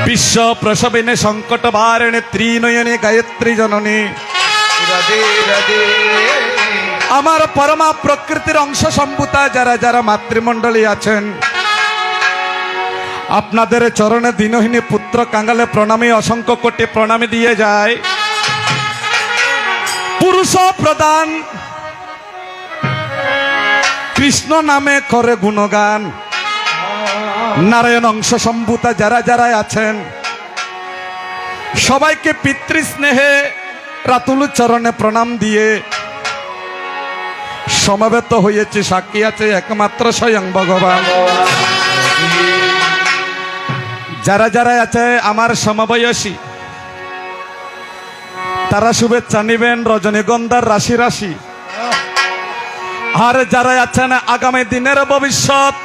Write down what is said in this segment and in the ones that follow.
বিশ্ব প্রসবিনে সংকট ভারিণে ত্রিনয়নে গায়ত্রী জননী আমার পরমা প্রকৃতির অংশ সম্ভূতা যারা যারা মাতৃমণ্ডলী আছেন, আপনাদের চরণে দিনহীনী পুত্র কাঙ্গালে প্রণামী অসংখ্য কোটি প্রণামী দিয়ে যায়। পুরুষ প্রদান কৃষ্ণ নামে করে গুণগান, নারায়ণ অংশ সম্ভূতা যারা যারা আছেন সবাইকে পিতৃস্নেহে রাতুল চরণে প্রণাম দিয়ে সমবেত হয়েছে। সাক্ষী আছে একমাত্র স্বয়ং ভগবান। যারা যারা আছে আমার সমবয়সী তারা শুভেচ্ছা নিবেন রজনীগন্ধার রাশি রাশি। আর যারা আছেন আগামী দিনের ভবিষ্যৎ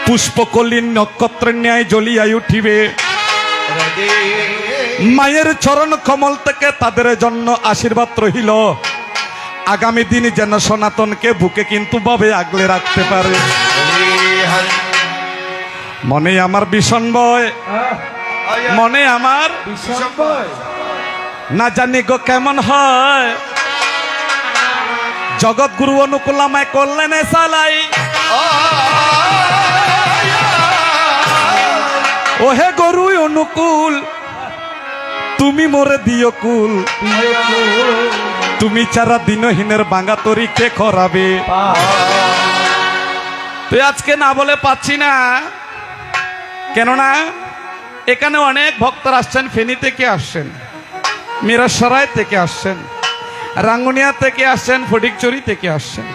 পুষ্পকলিন নক্ষত্রের ন্যায় জ্বলিয়াই উঠিবে। মায়ের চরণ কমল থেকে তাদের জন্য আশীর্বাদ রহিল, আগামী দিন যেন সনাতনকে বুকে কিন্তু ভাবে আগলে রাখতে পারে। মনে আমার ভীষণ ভয়, মনে আমার না জানি গো কেমন হয়। জগৎগুরু অনুকূল আমায় করলেন সালাই, ওহে গরু অনুকূল তুমি মোরে দিও কুল। তুমি ছাড়া দিনহীনের বাঙ্গা তরি কে খরাবে। তুই আজকে না বলে পাচ্ছি না, কেননা এখানে অনেক ভক্তরা আসছেন। ফেনী থেকে আসছেন, মিরসরাই থেকে আসছেন, রাঙ্গুনিয়া থেকে আসছেন, ফটিকছড়ি থেকে আসছেন।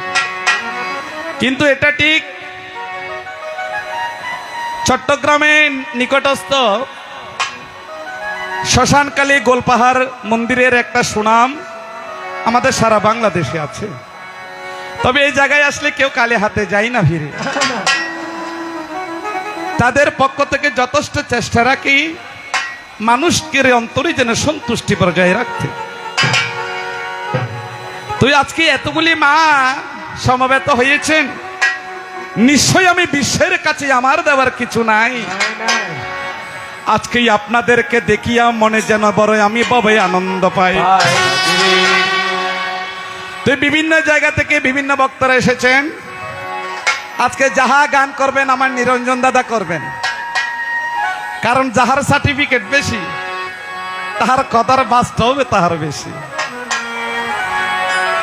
কিন্তু এটা ঠিক চট্টগ্রামের নিকটস্থ শ্মশানকালী গোলপাহাড় মন্দিরের একটা সুনাম আমাদের সারা বাংলাদেশে আছে। তবে এই জায়গায় আসলে কেউ কালে হাতে যায় না ভিড়ে। তাদের পক্ষ থেকে যথেষ্ট চেষ্টা রাখি মানুষকে অন্তরে যেন সন্তুষ্টি বজায় রাখতে। তুই আজকে এতগুলি মা সমবেত হয়েছেন, নিশ্চয় আমি বিশ্বের কাছে আমার দেওয়ার কিছু নাই। আজকে আপনাদেরকে দেখিয়া মনে যেন বড় আমি বড় আনন্দ পাই। তুই বিভিন্ন জায়গা থেকে বিভিন্ন বক্তারা এসেছেন। আজকে যাহা গান করবেন আমার নিরঞ্জন দাদা করবেন, কারণ যাহার সার্টিফিকেট বেশি তাহার কথার বাস্তব তাহার বেশি।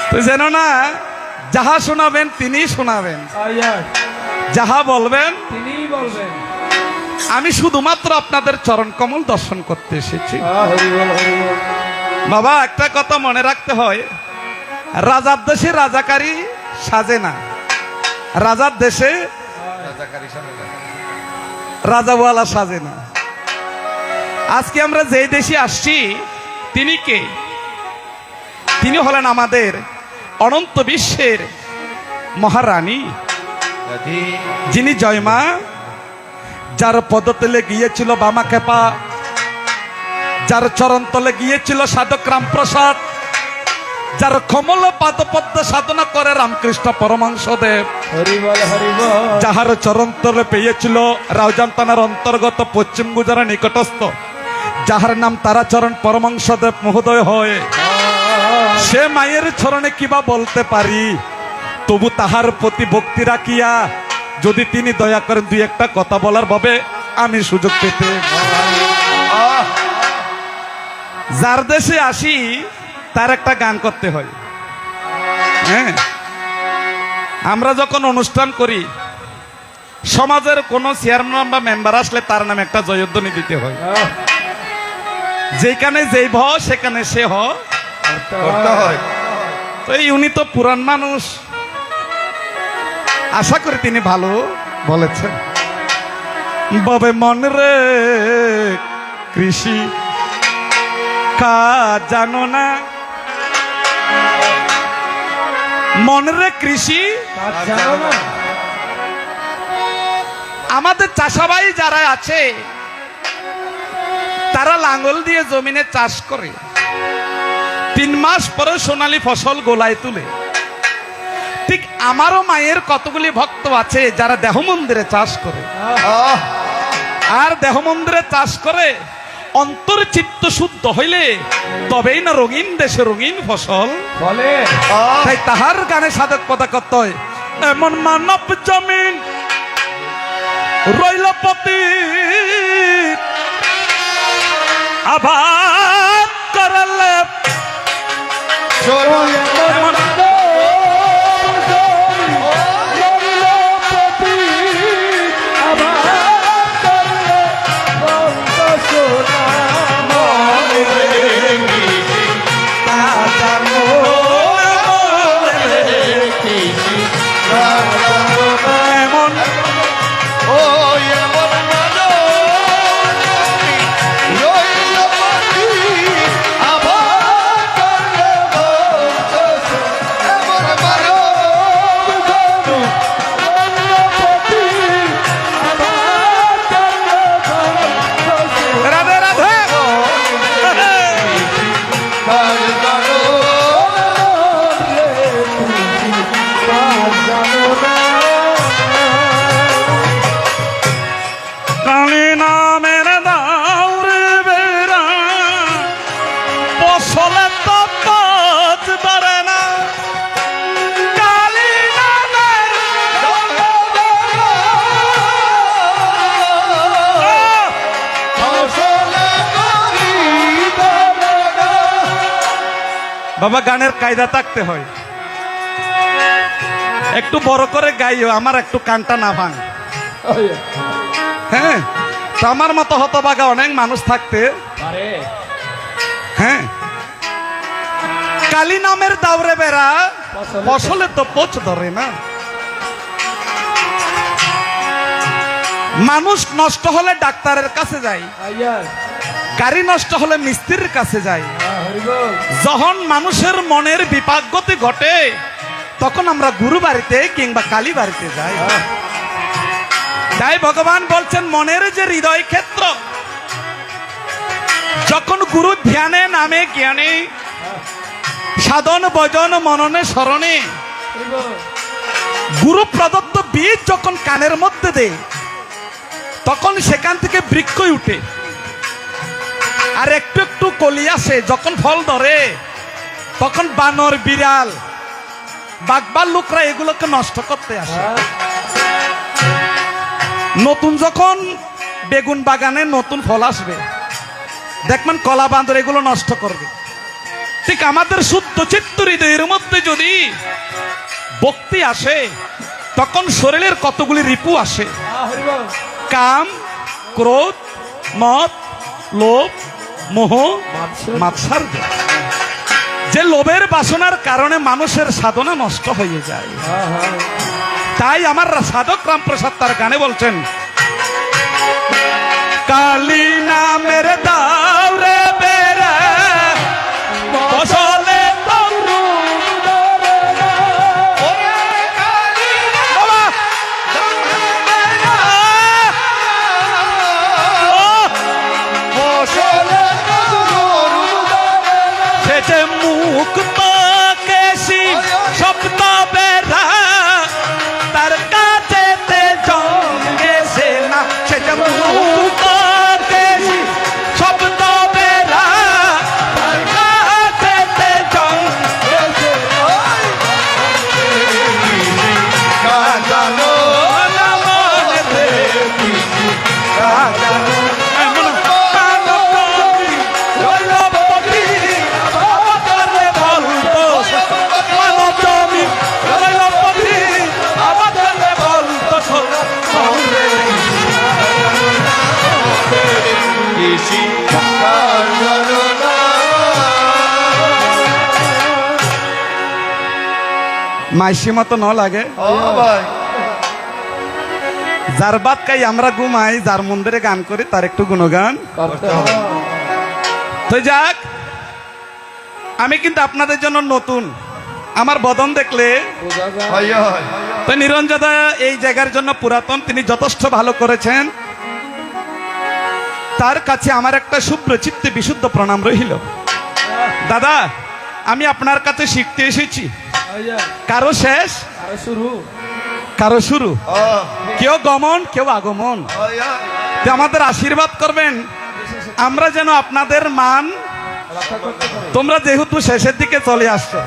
তুই যেন না যাহা শোনাবেন তিনি শোনাবেন, যাহা বলবেন তিনি বলবেন। আমি শুধুমাত্র আপনাদের চরণ কমল দর্শন করতে এসেছি। বাবা একটা কথা মনে রাখতে হয়, রাজার দেশে রাজাকারী সাজে না, রাজার দেশে রাজাওয়ালা সাজে না। আজকে আমরা যেই দেশে আসছি তিনি কে? তিনি হলেন আমাদের অনন্ত বিশ্বের মহারানী, যিনি জয়মা, যার পদতলে গিয়েছিল বামা খেপা, যার চরণ তলে গিয়েছিল সাধক রামপ্রসাদ, যার কমল পাদপদ্ম সাধনা করে রামকৃষ্ণ পরমহংসদেব, যাহার চরণ তলে পেয়েছিল রাউজান থানার অন্তর্গত পশ্চিম গুজরাট নিকটস্থ, যাহার নাম তারাচরণ পরমহংসদেব মহোদয় হয়। সে মায়ের চরণে কিবা বলতে পারি, তবু তাহার প্রতি ভক্তি রাখিয়া যদি তিনি দয়া করেন দুই একটা কথা বলার ভাবে আমি সুযোগ পেতে। যার দেশে আসি তার একটা গান করতে হয়। হ্যাঁ, আমরা যখন অনুষ্ঠান করি সমাজের কোন চেয়ারম্যান বা মেম্বার আসলে তার নামে একটা জয়ধ্বনি দিতে হয়। যেখানে যেই ভ সেখানে সে হ করতে হয়। তো উনি তো পুরান মানুষ, আশা করি তিনি ভালো বলেছেন। ববে মন রে কৃষি কাজ জানো না, মন রে কৃষি জানো না। আমাদের চাষাবাই যারা আছে তারা লাঙ্গল দিয়ে জমিনে চাষ করে, 3 মাস পরে সোনালী ফসল গোলায় তুলে। ঠিক আমারও মায়ের কতগুলি ভক্ত আছে যারা দেহ মন্দিরে চাষ করে। আর দেহ মন্দিরে চাষ করে অন্তর চিত্ত শুদ্ধ হইলে তবেই না রঙিন দেশে রঙিন ফসল বলে তাই তাহার গানে সাধক পদা করতে হয় এমন মানব জমিন রইল পতি আবাদ করলে এমন বাবা গানের কায়দা থাকতে হয় একটু বড় করে গাইও আমার একটু কানটা না ভাঙ হ্যাঁ তো আমার মতো হতবাগা অনেক মানুষ থাকতে হ্যাঁ কালী নামের দাউরে বেড়া ফসলে তো পোচ ধরে না মানুষ নষ্ট হলে ডাক্তারের কাছে যায় গাড়ি নষ্ট হলে মিস্ত্রির কাছে যায় যখন মানুষের মনের বিপাকগতি ঘটে তখন আমরা গুরু বাড়িতে কিংবা কালী বাড়িতে যাই তাই ভগবান বলছেন মনের যে হৃদয় ক্ষেত্র যখন গুরু ধ্যানে নামে জ্ঞানে সাধন ভজন মননে স্মরণে গুরু প্রদত্ত বীজ যখন কানের মধ্যে দেয় তখন সেখান থেকে বৃক্ষ উঠে আর একটু একটু কলি আসে যখন ফল ধরে তখন বানর বিড়াল বাঘবার লোকরা এগুলোকে নষ্ট করতে আসে নতুন যখন বেগুন বাগানে নতুন ফল আসবে দেখবেন কলা বান্দর এগুলো নষ্ট করবে ঠিক আমাদের শুদ্ধ চিত্ত হৃদয়ের মধ্যে যদি ভক্তি আসে তখন শরীরের কতগুলি রিপু আসে কাম ক্রোধ মদ লোভ মোহ মাৎসর্য যে লোভের বাসনার কারণে মানুষের সাধনা নষ্ট হয়ে যায় তাই আমার সাধক রামপ্রসাদ তার গানে বলছেন কালী নামের দাউরে বেড়া ফসলে মুক্ত কেশি শব্দ বেড়া তার কাছে জঙ্গেছে না সেটা মুক্ত কেশি শব্দ বেড়া তার কাছে জঙ্গেছে গাজানো নামে গাজানো মাইসি মতো ন লাগে যার বাদ খাই আমরা ঘুমাই যার মন্দিরে গান করি তার একটু গুণগান তো যাক আমি কিন্তু আপনাদের জন্য নতুন আমার বদন দেখলে তো নিরঞ্জদা এই জায়গার জন্য পুরাতন তিনি যথেষ্ট ভালো করেছেন তার কাছে আমার একটা সুপ্রচিত্তে বিশুদ্ধ প্রণাম রহিল দাদা আমি আপনার কাছে শিখতে এসেছি কারো শেষ কারো শুরু কেউ গমন কেউ আগমন তো আমাদের আশীর্বাদ করবেন, আমরা যেন আপনাদের মান, তোমরা যেহেতু শেষের দিকে চলে আসছো,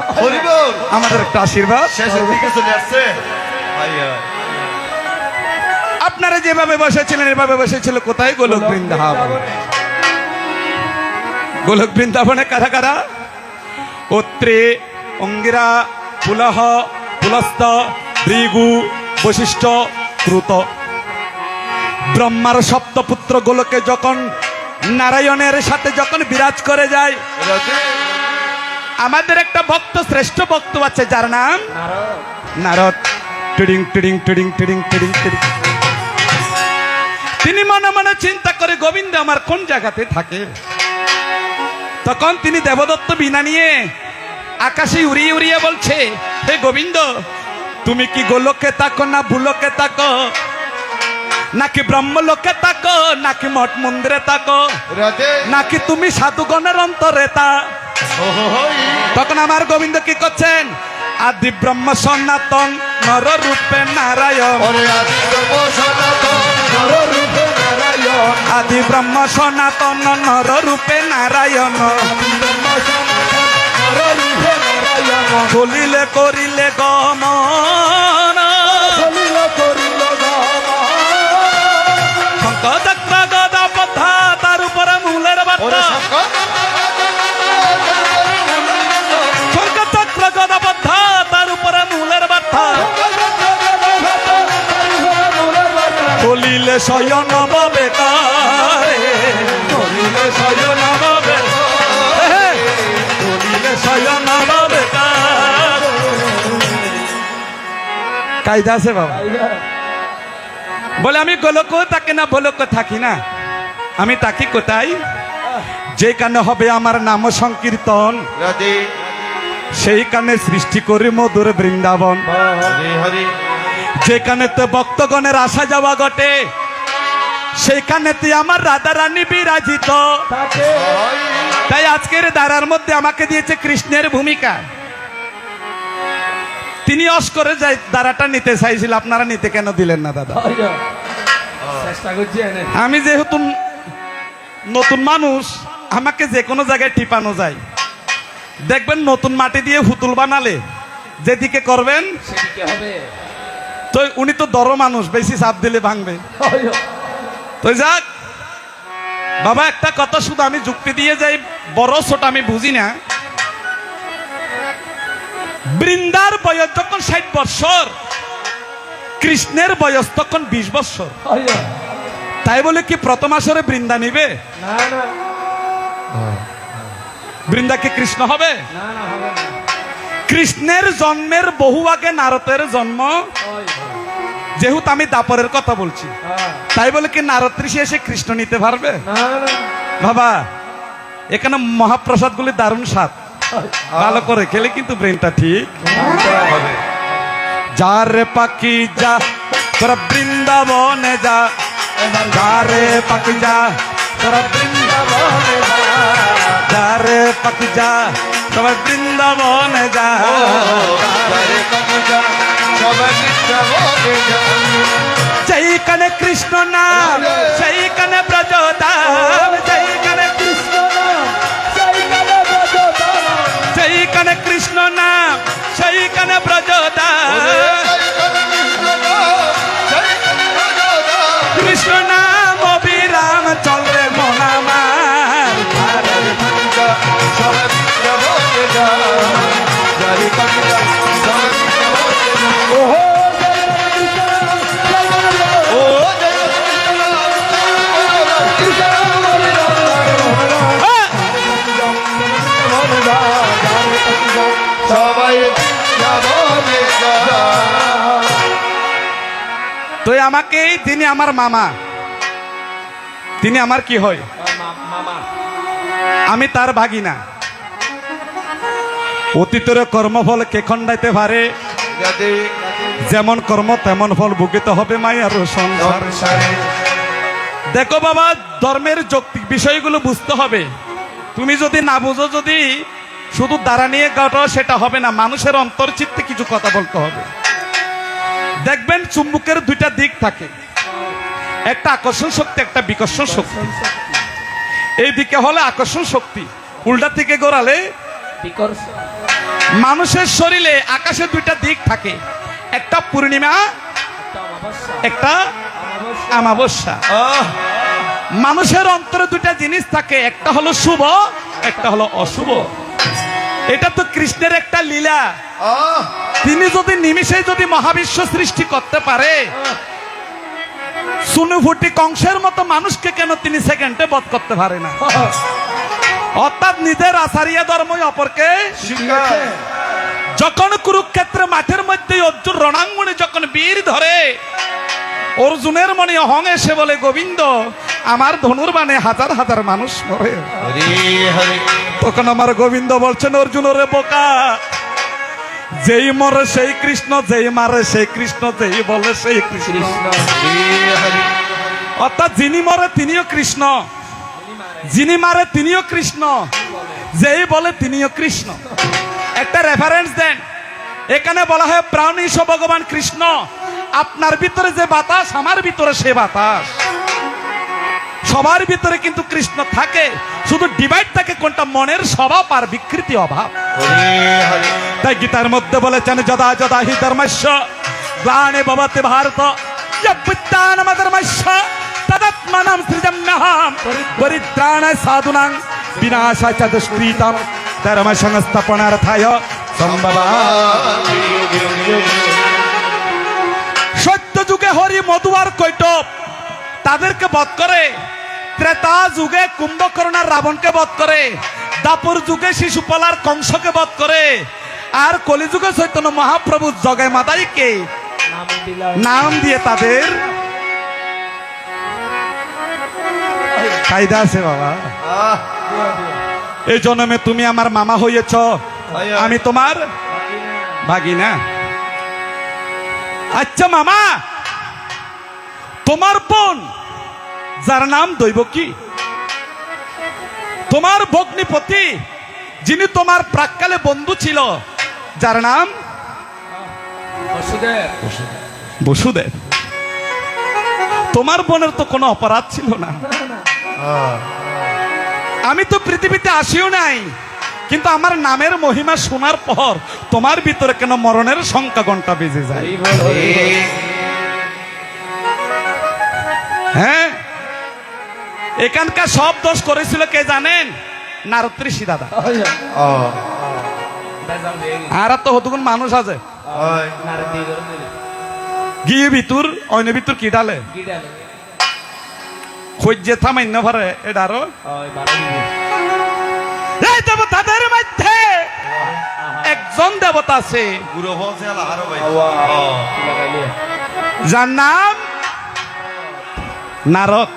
আমাদের একটা আশীর্বাদ। শেষের দিকে চলে আসছে। আপনারা যেভাবে বসেছিলেন এভাবে বসেছিল কোথায়? গোলক বৃন্দাবন। গোলক বৃন্দাবনে কারা কারা? অত্রে, অঙ্গিরা, পুলহ, পুলস্ত, ভৃগু, বশিষ্ঠ, ক্রুত। ব্রহ্মার সপ্তপুত্র গোলকে যখন নারায়ণের সাথে যখন বিরাজ করে যায়, আমাদের একটা ভক্ত, শ্রেষ্ঠ ভক্ত আছে যার নাম নারদ। টিডিং টিডিং টিডিং টিডিং টিডিং টিডিং। তিনি মনে মনে চিন্তা করে গোবিন্দ আমার কোন জায়গাতে থাকে। তখন তিনি দেবদত্ত বীণা নিয়ে আকাশে উড়িয়ে উড়িয়ে বলছে, হে গোবিন্দ, তুমি কি গোলকে তাকো না ভূলোকে তাকো, নাকি ব্রহ্মলোকে তাকো, নাকি মঠ মন্দিরে তাকো, নাকি তুমি সাধুগণের অন্তরে তা? তখন আমার গোবিন্দ কি করছেন? আদি ব্রহ্ম সনাতন নর রূপে নারায়ণ, আদি ব্রহ্ম সনাতন নর রূপে নারায়ণ, চলিলে করিলে গমন, শঙ্খ চক্র গদা পথা তার উপরে মূলের বার্তা, শঙ্খ চক্র গদা পথা তার উপরে মূলের বার্তা, চলিলে শয়ন বেকারে, চলিলে শয়ন বেকারে, চলিলে শয়ন বেকার। কায়দা আছে বাবা? বলে আমি গোলক থাকি না, ভোলক থাকি না, আমি থাকি কোথায়? যেখানে হবে আমার নাম সংকীর্তন, সেইখানে সৃষ্টি করি মধুর বৃন্দাবন। যেখানে তো ভক্তগণের আসা যাওয়া ঘটে, সেইখানে তুই আমার রাধা রানী বিরাজিত। তাই আজকের দ্বারার মধ্যে আমাকে দিয়েছে কৃষ্ণের ভূমিকা। তিনি অস্করে যাই দ্বারাটা নিতে চাইছিল, আপনারা নিতে কেন দিলেন না দাদা? আমি যেহেতু নতুন মানুষ, আমাকে যে কোনো জায়গায় টিপানো যায়। দেখবেন নতুন মাটি দিয়ে পুতুল বানালে যেদিকে করবেন সেদিকে হবে। তো উনি তো দড় মানুষ, বেশি চাপ দিলে ভাঙবে। তো যাক বাবা, একটা কথা শুধু আমি যুক্তি দিয়ে যাই, বড় ছোট আমি বুঝি না। বৃন্দার বয়স যখন 60 বছর, কৃষ্ণের বয়স তখন 20 বছর। তাই বলে কি প্রথম আসরে বৃন্দা নিবে? বৃন্দা কি কৃষ্ণ হবে? কৃষ্ণের জন্মের বহু আগে নারদের জন্ম। যেহেতু আমি দাপরের কথা বলছি, তাই বলে কি নারদ ঋষি এসে কৃষ্ণ নিতে পারবে? বাবা, এখানে মহাপ্রসাদ গুলি দারুণ স্বাদ, ভালো করে খেলে কিন্তু ব্রেনটা ঠিক হবে। যা রে পাখি যা, তোরা বৃন্দাবনে যা, যা রে পাখি যা, তোরা বৃন্দাবনে যা, যা রে পাখি যা, তোরা বৃন্দাবনে যা, সেইখানে কৃষ্ণ নাম, সেইখানে ব্রজধাম, সেইখানে কৃষ্ণ নাম, সেইখানে কৃষ্ণ নাম, সেইখানে ব্রজধাম, কৃষ্ণ নাম অবিরাম চলে মন আমার। তো আমাকে, তিনি আমার মামা, তিনি আমার কি হয়? আমি তার ভাগিনা। অতীতের কর্মফল কে খণ্ডাইতে পারে? যেমন কর্ম তেমন ফল ভুগিতে হবে মায়ার সংসারে। দেখো বাবা, ধর্মের যৌক্তিক বিষয়গুলো বুঝতে হবে। তুমি যদি না বুঝো, যদি শুধু দ্বারা নিয়ে গাটো, সেটা হবে না। মানুষের অন্তর্চিত্তে কিছু কথা বলতে হবে। দেখবেন চুম্বকের দুইটা দিক থাকে, একটা আকর্ষণ শক্তি, একটা বিকর্ষণ শক্তি। এইদিকে হলে আকর্ষণ শক্তি, উল্টা থেকে ঘোরালে বিকর্ষণ। মানুষের শরীরে আকাশে দুইটা দিক থাকে, একটা পূর্ণিমা, একটা অমাবস্যা। একটা অমাবস্যা। মানুষের অন্তরে দুইটা জিনিস থাকে, একটা হলো শুভ, একটা হলো অশুভ। এটা তো কৃষ্ণের একটা লীলা। তিনি যদি নিমিষে যদি মহাবিশ্ব সৃষ্টি করতে পারে, সুনুফুটি কংসের মতো মানুষকে কেন তিনি সেকেন্ডে বধ করতে পারে না? অর্থাৎ নিজের আচারিয়া ধর্মই অপরকে শিখায়। যখন কুরুক্ষেত্রে মাঠের মধ্যে অর্জুন রণাঙ্গনে যখন বীর ধরে, অর্জুনের মনে অহং এসে বলে, গোবিন্দ আমার ধনুর বানে হাজার হাজার মানুষ মরে। তখন আমার গোবিন্দ বলছেন, অর্জুন ওরে বোকা, যেই মরে সেই কৃষ্ণ, যেই মারে সেই কৃষ্ণ, যেই বলে সেই কৃষ্ণ। অর্থাৎ যিনি মরে তিনিও কৃষ্ণ, যিনি মারে তিনিও কৃষ্ণ, যেই বলে তিনিও কৃষ্ণ। একটা রেফারেন্স দেন, এখানে বলা হয় প্রাণ ঈশ ভগবান কৃষ্ণ। আপনার ভিতরে যে বাতাস, আমার ভিতরে সে বাতাস। সবার ভিতরে কিন্তু কৃষ্ণ থাকে, শুধু ডিভাইড থাকে কোনটা, মনের স্বভাব আর বিকৃতি অভাব। তাই গীতার মধ্যে বলেছেন, যদা যদা হি ধর্মস্য গ্লানে ভবতি ভারত অভ্যুত্থানম ধর্মস্য তদাত্মানাং সৃজম্যহম পরিত্রাণায় সাধুনাং বিনাশায় চ দুষ্কৃতম ধর্ম সংস্থাপনার্থায় সম্ভবামি। সত্য যুগে হরি, মধু আর কৈটব তাদেরকে বধ করে, ত্রেতা যুগে কুম্ভকর্ণ আর রাবণকে বধ করে, দাপর যুগে শিশুপালার কংসকে বধ করে, আর কলিযুগে চৈতন্য মহাপ্রভু জগায় মাদাইকে নাম দিয়ে তাদের কায়দা আছে বাবা। এই জন্মে তুমি আমার মামা হইয়েছ, আমি তোমার ভাগিনা। আচ্ছা মামা, তোমার বোন যার নাম দৈবকী, তোমার ভগ্নিপতি যিনি তোমার প্রাক্কালে বন্ধু ছিল, যার নাম বসুদেব। বসুদেব, তোমার বোনের তো কোনো অপরাধ ছিল না। আমি তো পৃথিবীতে আসিও নাই, কিন্তু আমার নামের মহিমা শোনার পর তোমার ভিতরে কেন মরণের সংখ্যা ঘন্টা বেজে যায়? হ্যাঁ, এখানকার সব দোষ করেছিল কে জানেন? নারদ ঋষি দাদা। আর তো হতুকুন মানুষ আছে গিয়ে ভিতর অন্য ভিতর কি ডালে খোঁজে থামাইন্য পারে এটা আরো এই দেবতাদের মধ্যে একজন দেবতা আছে যার নাম নারদ।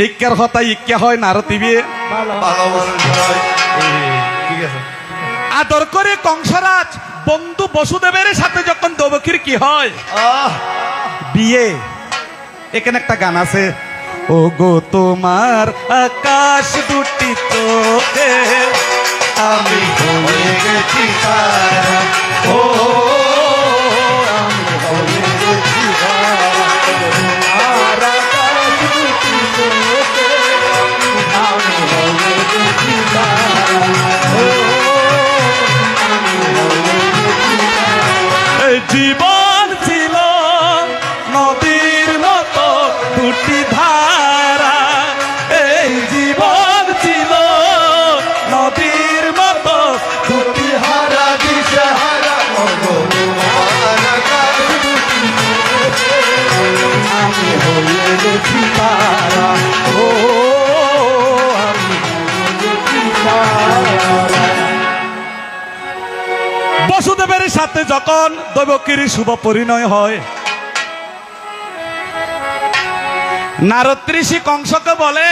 ইক্কার কথা ইক্কা হয়, নারদ ইবে আদর করে কংসরাজ বন্ধু বসুদেবের সাথে যখন দেবকীর কি হয় বিয়ে। এখানে একটা গান আছে, ও গো তোমার আকাশ দুটি চোখে আমি হয়ে গেছি তারা, ও আমি হয়ে গেছি তারা, তোমার আকাশ দুটি চোখে আমি হয়ে গেছি তারা, ও আমি হয়ে গেছি তারা। এই জীবন ছিল নদীর মতো দুটি ধারা, এই জীবন ছিল নদীর মতো দুটি হারা দিশাহারা, আমি হয়ে গেছি তারা, ও আমি হয়ে গেছি তারা। বসুদেবের সাথে যখন দেবকীর শুভ পরিণয় হয়, নারদ ঋষি কংসকে বলে,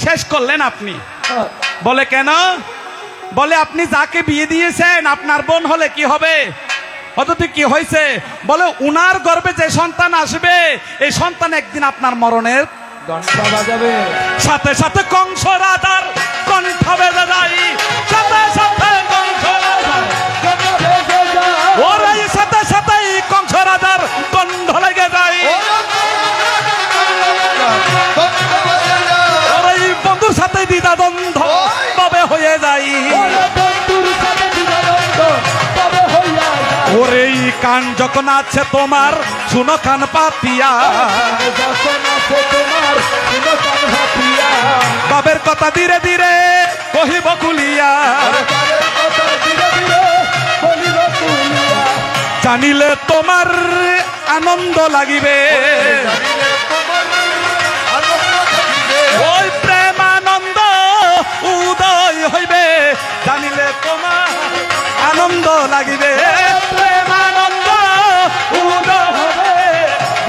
শেষ করলেন আপনি। বলে কেন? বলে আপনি যাকে বিয়ে দিয়েছেন আপনার বোন হলে কি হবে? অথচ কি হয়েছে? বলে উনার গর্ভে যে সন্তান আসবে এই সন্তান একদিন আপনার মরণের ঘন্টা বাজাবে। সাথে সাথে কংস রাজার কণ্ঠ বেজে যায়, সাথে সাথে কংস রাজার ওর সাথে সাথে কংস রাজার কণ্ঠ লেগে যায়। কান যখন আছে তোমার শুনো কান পাতিয়া, যখন আছে তোমার শুনো কান হাতিয়া, বাবের কথা ধীরে ধীরে কহিব খুলিয়া, তারের কথা ধীরে ধীরে বলিব তুলিয়া, জানিলে তোমার আনন্দ লাগিবে, ওই প্রেমানন্দ উদয় হইবে, জানিলে তোমার আনন্দ লাগিবে, প্রেমানন্দ উদয় হবে,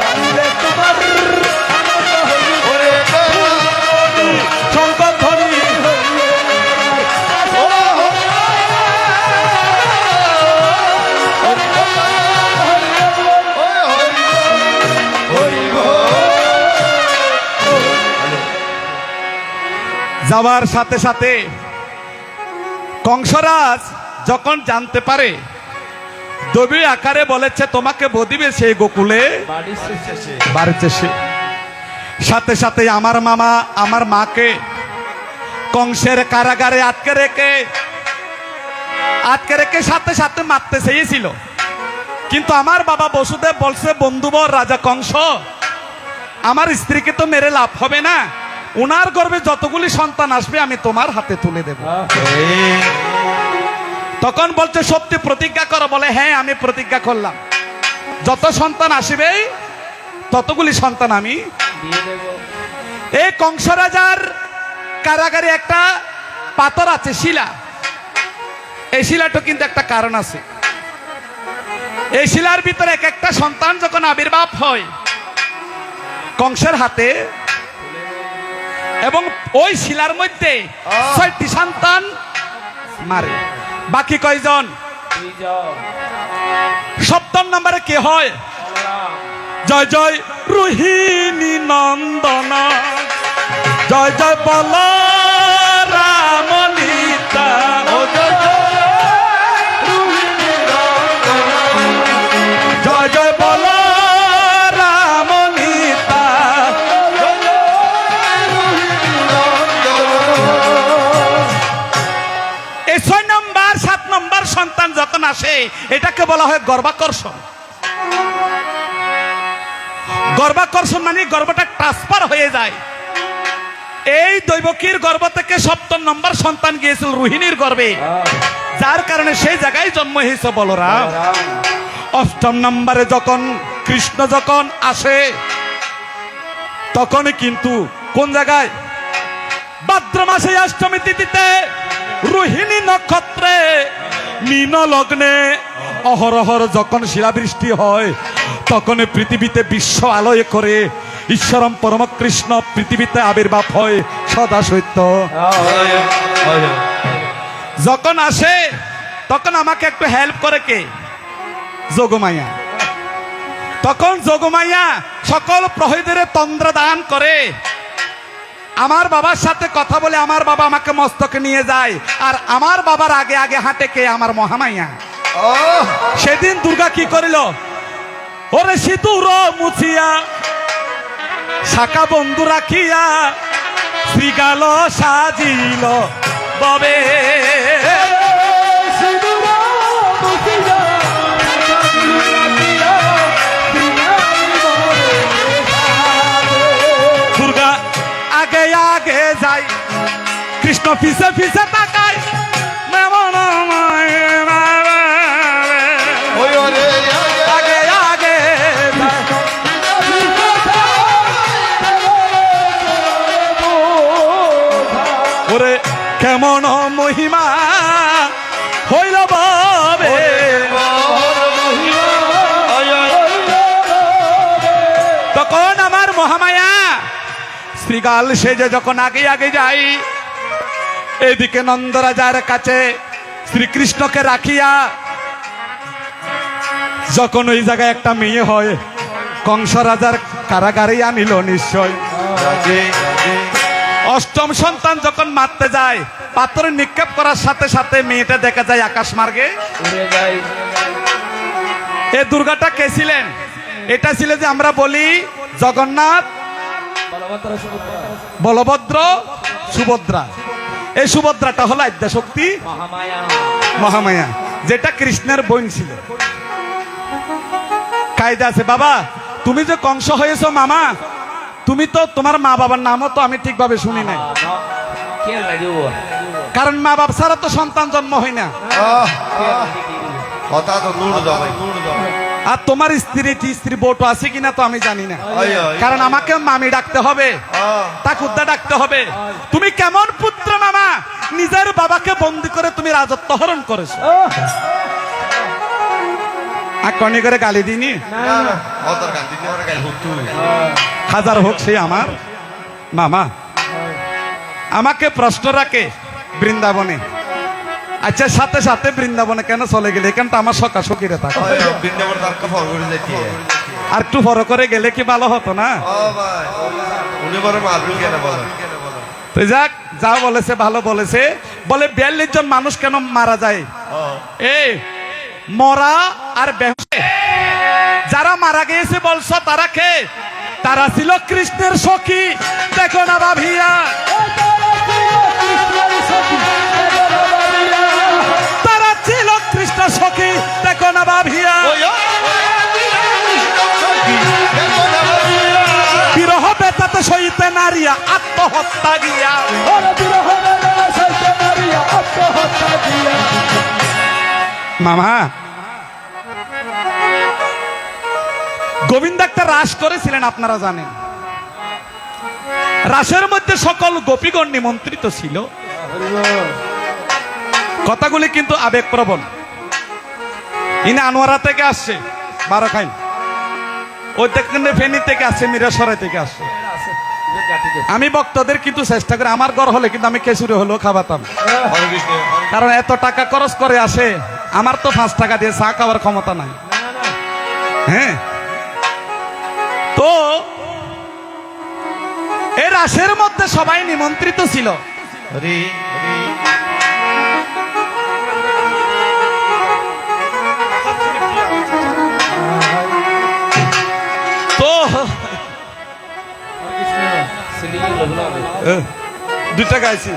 জানিলে তোমার আনন্দ হইবে, শঙ্কর ধ্বনি যাওয়ার সাথে সাথে কংসরাজ যখন জানতে পারে দবি আকারে বলেছে তোমাকে বদিবে সেই গোকুলে বাড়ি শেষে বাড়িতে সে, সাথে সাথে আমার মামা আমার মাকে কংসের কারাগারে আটকে রেখে সাথে সাথে মারতে চেয়েছিল, কিন্তু আমার বাবা বসুদেব বলছে বন্ধুবর রাজা কংস, আমার স্ত্রীকে তো মেরে লাভ হবে না, উনার গর্ভে যতগুলি সন্তান আসবে আমি তোমার হাতে তুলে দেব। তখন বলছে সত্যি প্রতিজ্ঞা করো, বলে হ্যাঁ আমি প্রতিজ্ঞা করলাম, যত সন্তান আসবে ততগুলি সন্তান আমি দিয়ে দেব। এই কংস রাজার কারাগারে একটা পাথর আছে শিলা, এই শিলাটা কিন্তু একটা কারণ আছে, এই শিলার ভিতরে এক একটা সন্তান যখন আবির্ভাব হয় কংসের হাতে, এবং ওই শিলার মধ্যে 6টি সন্তান মারে, বাকি কয়জন? দুইজন। 7ম নম্বরে কে হয়? বলরাম। জয় জয় রোহিণী নন্দন, জয় জয় বল রামনীতা, জয় জয় বল রামনীতা, এই 6 নম্বর 7 নম্বর সন্তান যখন আসে এটাকে বলা হয় গর্ভাকর্ষণ। গর্ভাকর্ষণ মানে গর্ভটা ট্রান্সফার হয়ে যায়। এই দৈবকীর গর্ভ থেকে 7ম নম্বর সন্তান গিয়েছিল রোহিণীর গর্ভে, যার কারণে সেই জায়গায় জন্ম হয়েছে বলরাম। 8ম নম্বরে যখন কৃষ্ণ যখন আসে তখন কিন্তু কোন জায়গায়? ভাদ্র মাসে 8মী তিথিতে রোহিণী নক্ষত্রে মীন লগ্নে অহরহর যখন শিলাবৃষ্টি হয় তখন পৃথিবীতে বিশ্ব আলোয় করে ঈশ্বরম পরম কৃষ্ণ পৃথিবীতে আবির্ভাব হয় সদা সত্য। যখন আসে তখন আমাকে একটু হেল্প করে কে? যোগমায়া। তখন যোগমায়া সকল প্রহরীদের তন্দ্র দান করে আমার বাবার সাথে কথা বলে আমার বাবা আমাকে মস্তকে নিয়ে যায়, আর আমার বাবার আগে আগে হাঁটে কে? আমার মহামায়া। সেদিন দুর্গা কি করিল? ওরে সিঁদুর মুছিয়া শাখা বন্ধু রাখিয়া শ্রীগাল সাজিল ববে, দুর্গা আগে আগে যায়, কৃষ্ণ পিছে পিছে তাকায়, আগে আগে ওরে কেমন মহিমা হইল বাবে, তখন আমার মহামায়া শ্রীগাল সেজে যখন আগে আগে যাই, এদিকে নন্দরাজার কাছে শ্রীকৃষ্ণকে রাখিয়া যখন ওই জায়গায় একটা মেয়ে হয় কংস রাজার কারাগারে আনিল নিশ্চয়। 8ম সন্তান যখন মারতে যায় পাথরে নিক্ষেপ করার সাথে সাথে মেয়েটা দেখা যায় আকাশ মার্গে উড়ে যায়। এই দুর্গাটা কে ছিলেন? এটা ছিল যে আমরা বলি জগন্নাথ, বলভদ্র, সুভদ্রা, বলভদ্র, সুভদ্রা। এই সুভদ্রাটা হলো আদ্যাশক্তি মহামায়া। মহামায়া, যেটা কৃষ্ণের বোন ছিল। চাহিদা আছে। বাবা তুমি যে কংস হয়েছো মামা, তুমি তো তোমার মা বাবার নামও তো আমি ঠিকভাবে শুনি নাই, কে লাগিব কারণ মা বাপ ছাড়া তো সন্তান জন্ম হয় না। কথা তো নুড় যাবে আর তোমার স্ত্রী বউটো আছে কিনা তো আমি জানি না, আয়। কারণ আমাকে মামি ডাকতে হবে, তাকুদ্দা ডাকতে হবে। তুমি কেমন পুত্র মামা, নিজের বাবাকে বন্দি করে তুমি রাজত্ব হরণ করেছো। আর কনি করে গালি দিনি, কথার গান্ধী নেওয়ার গায়ে হতো হাজার হোক সে আমার মামা। আমাকে প্রশ্ন রাখে বৃন্দাবনে, আচ্ছা সাথে সাথে বৃন্দাবনে কেন চলে গেলে? এখানটা আমার সকা সকিরে থাকে, বৃন্দাবন তার ফল করে যাইতে আর একটু বড় করে গেলে কি ভালো হতো না? ও ভাই উনি বড় মারুল কেন বলেন তো যাক, যা বলেছে ভালো বলেছে। বলে 42 জন মানুষ কেন মারা যায়? এই মরা আর বেহুশে যারা মারা গিয়েছে বলছো তারা কে? তারা ছিল কৃষ্ণের সখী। দেখো না ভাবিয়া, তারা ছিল কৃষ্ণ সখী। দেখো না ভাবিয়া, বিরহ বেতাতে সইতে নারিয়া আত্মহত্যা গিয়া। মামা গোবিন্দ একটা রাস করেছিলেন, আপনারা জানেন। রাসের মধ্যে সকল গোপীগণ নিমন্ত্রিত ছিল। কথাগুলি কিন্তু আবেগপ্রবণ। ইনি আনোয়ারা থেকে আসছে, বারোখাইন, ওই থেকে ফেনী থেকে আসছে, মিরাসরাই থেকে আসছে। আমি ভক্তদের কিন্তু চেষ্টা করি, আমার ঘর হলে কিন্তু আমি খেচুড়ি হলেও খাওয়াতাম, হরে কৃষ্ণ কারণ এত টাকা খরচ করে আসে, আমার তো 5 টাকা দিয়ে চা খাওয়ার ক্ষমতা নাই। হ্যাঁ, তো এই রাসের মধ্যে সবাই নিমন্ত্রিত ছিল। হরি তো 2 টাকা আইছি,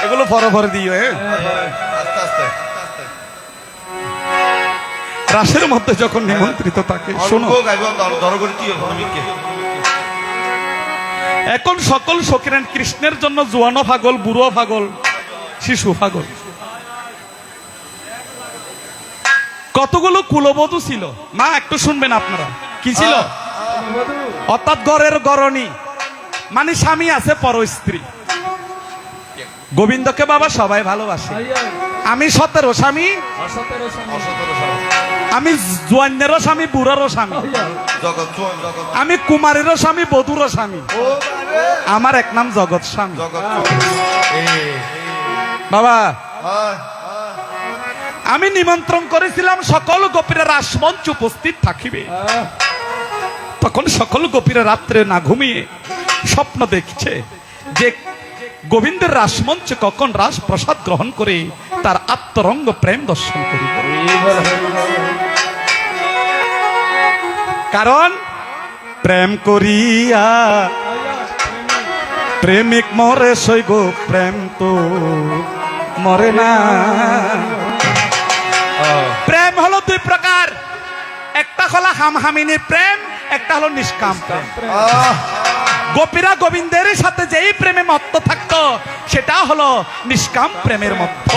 এগুলো ফরে ফরে দিও। আস্তে আস্তে রাসের মধ্যে যখন নিমন্ত্রিত থাকে, শোনো, শোনো গাইব ধর করে তুই ভূমিকে এখন সকল সখিরেন কৃষ্ণের জন্য জোয়ানো পাগল, বুড়ো পাগল, শিশু পাগল। কতগুলো কুলবধূ ছিল মা, একটু শুনবেন আপনারা। কি ছিল? অর্থাৎ ঘরের গরণী, মানে স্বামী আছে পর স্ত্রী। গোবিন্দকে বাবা সবাই ভালোবাসে। আমি 17 স্বামী, আমি জোয়ানেরও স্বামী, বুড়ারও স্বামী, জগৎ জগৎ আমি কুমারেরও স্বামী, বধুরও স্বামী। ও আমার এক নাম জগৎ স্বামী। জগৎ বাবা আমি নিমন্ত্রণ করেছিলাম সকল গোপীরা রাসমঞ্চ উপস্থিত থাকিবে। তখন সকল গোপীরা রাত্রে না ঘুমিয়ে স্বপ্ন দেখছে যে গোবিন্দের রাসমঞ্চে কখন রাস প্রসাদ গ্রহণ করে তার আত্মরঙ্গ প্রেম দর্শন করিব। কারণ প্রেম করিয়া প্রেমিক মরে সইগ, প্রেম তো মরে না। প্রেম হলো 2 প্রকার, একটা হলো হামহামিনী প্রেম, একটা হলো নিষ্কাম প্রেম। গোপীরা গোবিন্দের সাথে যেই প্রেমে মত্ত থাকতো সেটা হলো নিষ্কাম প্রেমের মত্ত।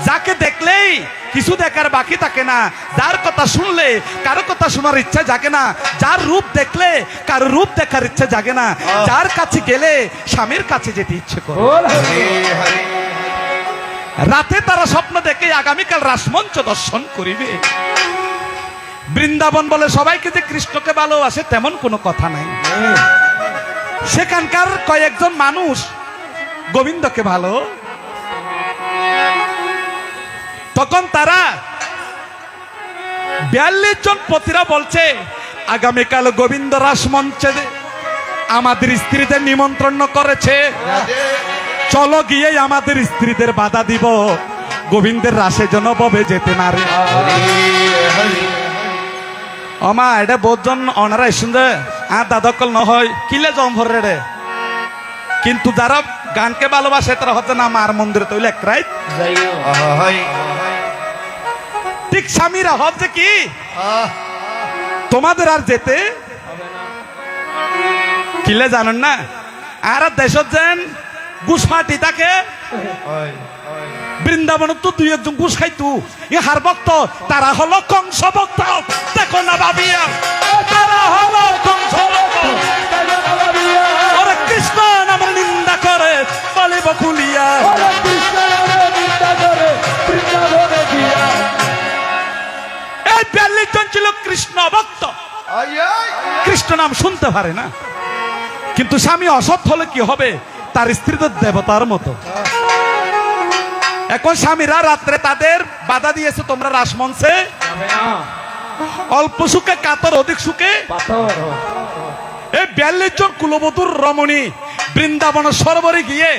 যাকে দেখলেই কিছু দেখার বাকি থাকে না, যার কথা শুনলে কারো কথা শোনার ইচ্ছা জাগে না, যার রূপ দেখলে কারো রূপ দেখার ইচ্ছা জাগে না, যার কাছে গেলে স্বামীর কাছে যেতে ইচ্ছে করে। রাতে তারা স্বপ্ন দেখে আগামীকাল রাসমঞ্চ দর্শন করিবে। বৃন্দাবন বলে সবাইকে যে কৃষ্ণকে ভালোবাসে তেমন কোনো কথা নাই। সেখানকার কয়েকজন মানুষ গোবিন্দকে ভালো, তখন তারা 42 জন পতিরা বলছে আগামীকাল গোবিন্দ রাসমঞ্চে আমাদের স্ত্রীদের নিমন্ত্রণ করেছে, চলো গিয়ে আমাদের স্ত্রীদের বাধা দিব, গোবিন্দের রাসে যেন ববে যেতে না রে। অমা এটা বোধজন অনারা শুনছে আর দাদকল নহয় কিলে জম ভরে রে, কিন্তু যারা গানকে ভালোবাসে তারা হচ্ছে না মার মন্দিরে তৈলে এক রাত ঠিক স্বামীরা হচ্ছে কি আহ, তোমাদের আর যেতে হবে না কিলে জানেন না আর দেশত যেন গুস ফাটি থাকে হয়, হয়। বৃন্দাবনত তো দুই একজন গুস খাইতু ইহার ভক্ত তারা হলো কংস ভক্ত দেখো না ভাবিয়া তারা হলো কংস ভক্ত ওরে কৃষ্ণ নামের নিন্দা করে বলে বকুলিয়া ওরে কৃষ্ণ নামে নিন্দা করে বৃন্দাবনে গিয়া। এই 42 জন ছিল কৃষ্ণ ভক্ত আয়, আয়। কৃষ্ণ নাম শুনতে পারে না কিন্তু স্বামী অসৎ হলে কি হবে তার স্ত্রী তো দেবতার মতো এখন স্বামীরা রাত্রে তাদের বাধা দিয়েছে তোমরা রাসমঞ্চে হবে না অল্প সুখে কাতর অধিক সুখে পাথর এই 42 জন কুলবধূর রমণী বৃন্দাবন সরোবরে গিয়ে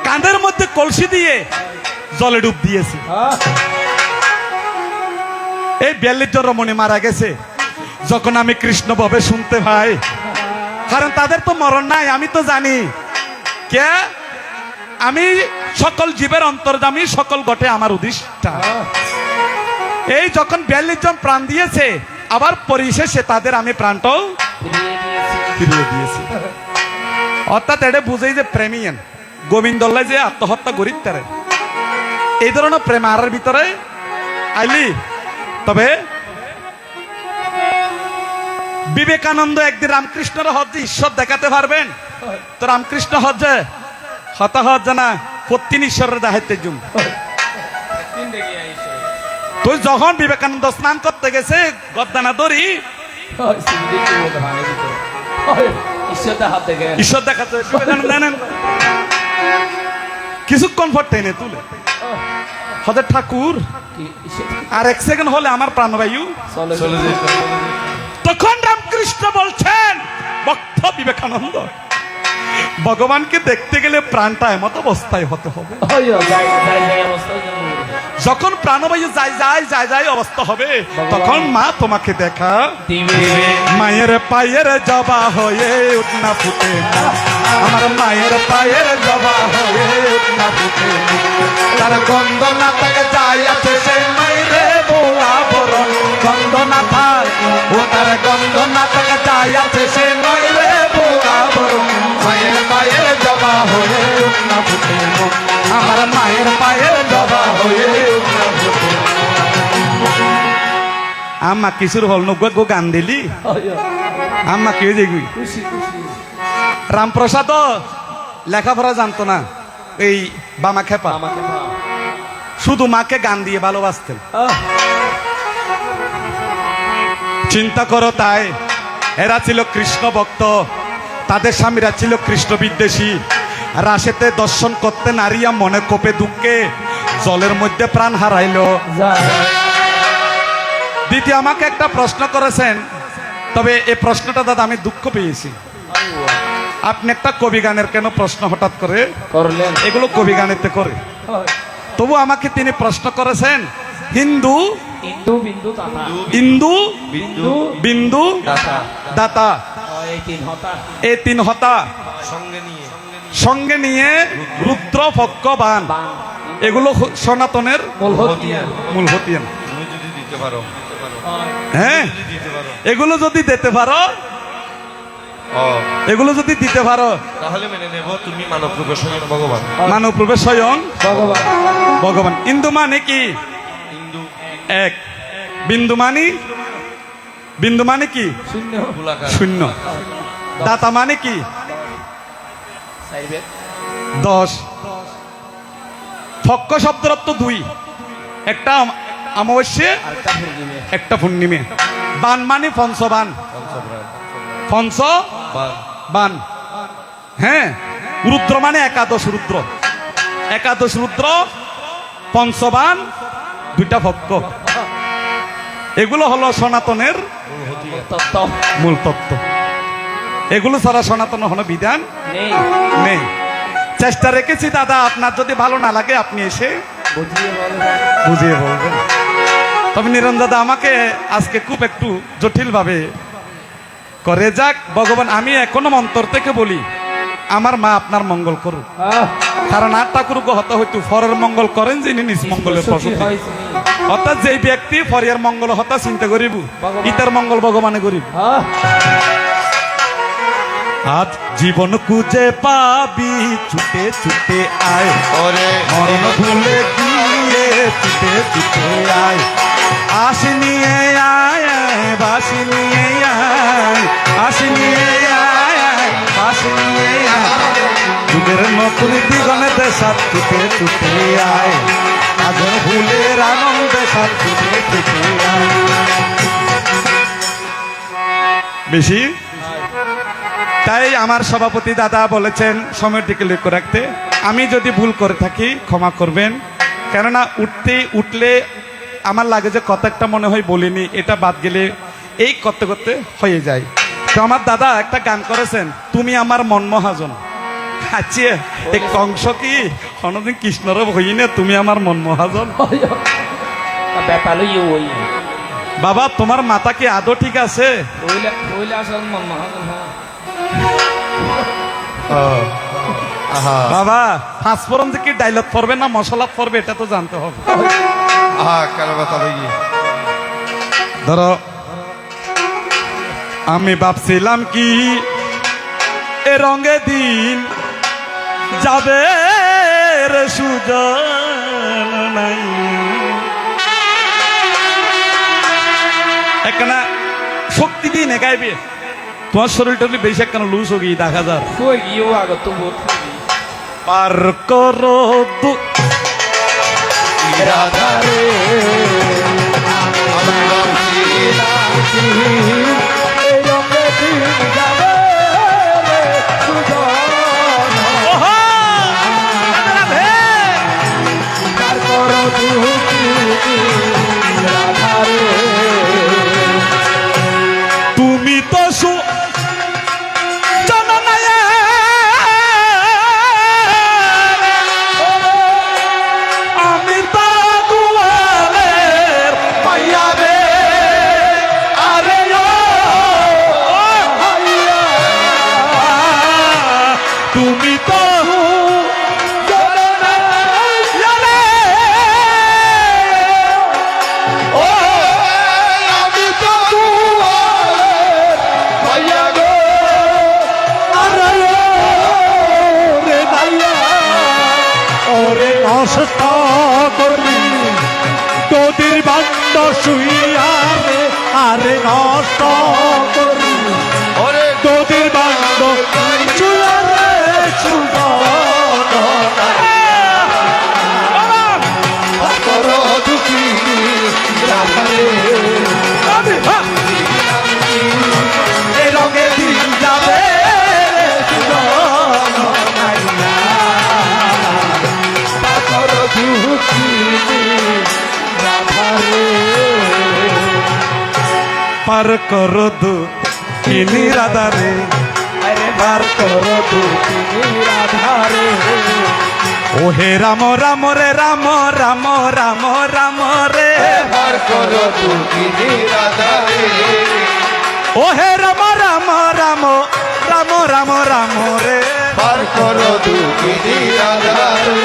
কাঁধের মধ্যে কলসি দিয়ে জলে ডুব দিয়েছে এই 42 জন রমণী মারা গেছে যখন আমি কৃষ্ণ ভবে শুনতে পাই কারণ তাদের তো মরণ নাই আমি তো জানি কে আমি সকল জীবের অন্তর্যামী সকল ঘটে আমার উদ্দিষ্টা এই যখন 42 জন প্রাণ দিয়েছে আবার পরিশেষে তাদের আমি প্রাণটাও ফিরিয়ে দিয়েছি ফিরিয়ে দিয়েছি অর্থাৎ এটা বুঝেই যে প্রেমিয়ান গোবিন্দল্লাই যে আত্মহত্যা করিত তারে এই ধরনের প্রেম আর ভিতরে আইলি তবে বিবেকানন্দ একদিন রামকৃষ্ণের হজ্জে ঈশ্বর দেখাতে পারবেন তো রামকৃষ্ণ হজ্জে হতা হজ্জে না প্রতিদিন ঈশ্বরের দেখাইতে জুম তিন দেখে আইসো তুই যখন বিবেকানন্দ স্নান করতে গেছে গদ্দানা দড়ি ঈশ্বরটা হাত দেখে ঈশ্বর দেখাতে বিবেকানন্দ জানেন কিছুক্ষণ পর টেনে তুলে হজের ঠাকুর আর 1 সেকেন্ড হলে আমার প্রাণবায়ু চলে যেত তখন রামকৃষ্ণ বলছেন ভক্ত বিবেকানন্দ ভগবানকে দেখতে গেলে প্রাণটা এমত অবস্থায় হতে হবে যখন প্রাণবায়ু যায় অবস্থা হবে তখন মা তোমাকে দেখা মায়ের পায়ের জবা হয়ে উঠনা ফুটে না। আমার মায়ের পায়ের জবা হয়ে উঠনা ফুটে না। তার গন্ধ না থাকে যাই আছে সে মাইরে বোলা বরণ গন্ধ না থাক ও তার গন্ধ না থাকে যাই আছে সে মাইরে বোলা বরণ মায়ের পায়ের জবা হয়ে উঠনা ফুটে না। আমার মায়ের পায়ের জবা হয়ে উঠনা ফুটে না। আম্মা কিশোর হল নব্বই গো গান দিলি আম্মা কে দেখবি খুশি খুশি রামপ্রসাদ লেখাপড়া জানতো না এই বামা খেপা আমাকে শুধু মাকে গান দিয়ে ভালোবাসতেন চিন্তা করো তাই এরা ছিল কৃষ্ণ ভক্ত তাদের স্বামীরা ছিল কৃষ্ণ বিদ্বেষী রাশেতে দর্শন করতে নারিয়া মনে কোপে দুঃখে জলের মধ্যে প্রাণ হারাইলো দ্বিতীয় আমাকে একটা প্রশ্ন করেছেন তবে এই প্রশ্নটা দাদা আমি দুঃখ পেয়েছি আপনি একটা কবি গানের কেন প্রশ্ন হঠাৎ করে করলেন এগুলো কবি গানেতে করে তবু আমাকে তিনি প্রশ্ন করেছেন হিন্দু ইন্দু বিন্দু তাতা ইন্দু বিন্দু বিন্দু দাতা দাতা এই তিন হতা এই 3 হতা সঙ্গে নিয়ে সঙ্গে নিয়ে রুদ্র ভক্কবান বান এগুলো সনাতনের মূল হতিয়ান মূল হতিয়ান তুমি যদি দিতে পারো হ্যাঁ যদি দিতে পারো এগুলো যদি দিতে পারো এগুলো যদি দিতে পারো তাহলে মেনে নেব তুমি মানব রূপে স্বয়ং ভগবান মানব রূপে স্বয়ং ভগবান ভগবান ইন্দু মানে কি হিন্দু এক বিন্দু মানে কি শূন্য গোলাকার শূন্য দাতা মানে কি সাইবের 10 ফক্ক শব্দের অর্থ 2 একটা অমাবস্যে আরেকটা পূর্ণিমে একটা পূর্ণিমে বান মানে পঞ্চবান পঞ্চ বান হ্যাঁ রুদ্র মানে একাদশ রুদ্র পঞ্চবান 2টা ভক্ত এগুলো হলো সনাতনের তত্ত্ব মূল তত্ত্ব এগুলো ছাড়া সনাতন হলো বিধান নেই নেই চেষ্টা রেখেছি দাদা আপনার যদি ভালো না লাগে আপনি এসে বুঝিয়ে বলে বুঝিয়ে বলবেন তবে নিরঞ্জন দাদা আমাকে আজকে খুব একটু জটিল ভাবে করে যাক ভগবান আমি এখনো অন্তর থেকে বলি আমার মা আপনার মঙ্গল করুক কারণ আর ঠাকুর হত হইতু ফরের মঙ্গল করেন যিনি নিজ মঙ্গলের প্রসূতি অর্থাৎ যে ব্যক্তি পরিয়ার মঙ্গল হতা চিন্তা করিব ভগবান। ইতার মঙ্গল ভগবানে করিব হ্যাঁ আজ জীবন খুঁজে পাবি ছুটে ছুটে আয় ওরে মরণ ভুলে দিয়ে ছুটে ছুটে আয় আশ নিয়ে আয় আয়, বাঁশি নিয়ে আয় আশ নিয়ে আয় আয়, বাঁশি নিয়ে আয় যুগের নতুন দিগনে দেশাত ছুটে ছুটে আয় আগুন ভুলের আনন্দে সাত ছুটে ছুটে আয় বেশি তাই আমার সভাপতি দাদা বলেছেন সময়ের দিকে লক্ষ্য রাখতে আমি যদি ভুল করে থাকি ক্ষমা করবেন কেননা উঠলে আমার লাগে যে কথা একটা মনে হয় বলিনি এটা বাদ গেলে এই করতে করতে হয়ে যায় তো আমার দাদা একটা গান করেছেন তুমি আমার মন মহাজন আচ্ছা এই কংস কি কোনদিন কৃষ্ণর হই না তুমি আমার মন মহাজন ব্যাপার ওই বাবা তোমার মাথা কি আদৌ ঠিক আছে ওইলে আসল মন মহাজন আহা বাবা ফাঁসফোরন যে কি ডায়লগ পড়বে না মশলা পড়বে এটা তো জানতে হবে আহা কেন কথা বলি ধরো আমি ভাবছিলাম কি এ রঙে দিন যাবে রে সুজন নাই একখানা শক্তি দিন গাইবে তোমার শরীরটা বেশি একখানা লুজ হয়ে গিয়ে দেখা যার কই গিয়েও আগত তো বহুত পার করো রাধারে আমি ভাবছিলাম এই রঙে দিন যাবে রে সুজন তার করো দুঃখী রাধারে তুমি তো আমি তো দুয়ারের পাইয়া রে আরে তুমি তো আমি তো ভাইয়া গো ওরে নষ্ট করবি তোদের বান্ড শুইয়া রে আরে নষ্ট করবি ওরে তোদের বান্ড শুইয়া রে করো দুঃখী রাধারে এ রঙে দিন যাবে করো দুঃখী রাধারে পার করো দু কিনি রাধারে আরে বার করো দুঃখী রাধারে ও হে রাম রাম রে রাম রাম রাম রাম রে বার করো দুঃখী রাধারে ও হে রাম রাম রাম রাম রাম রাম রে বার করো দুঃখী রাধারে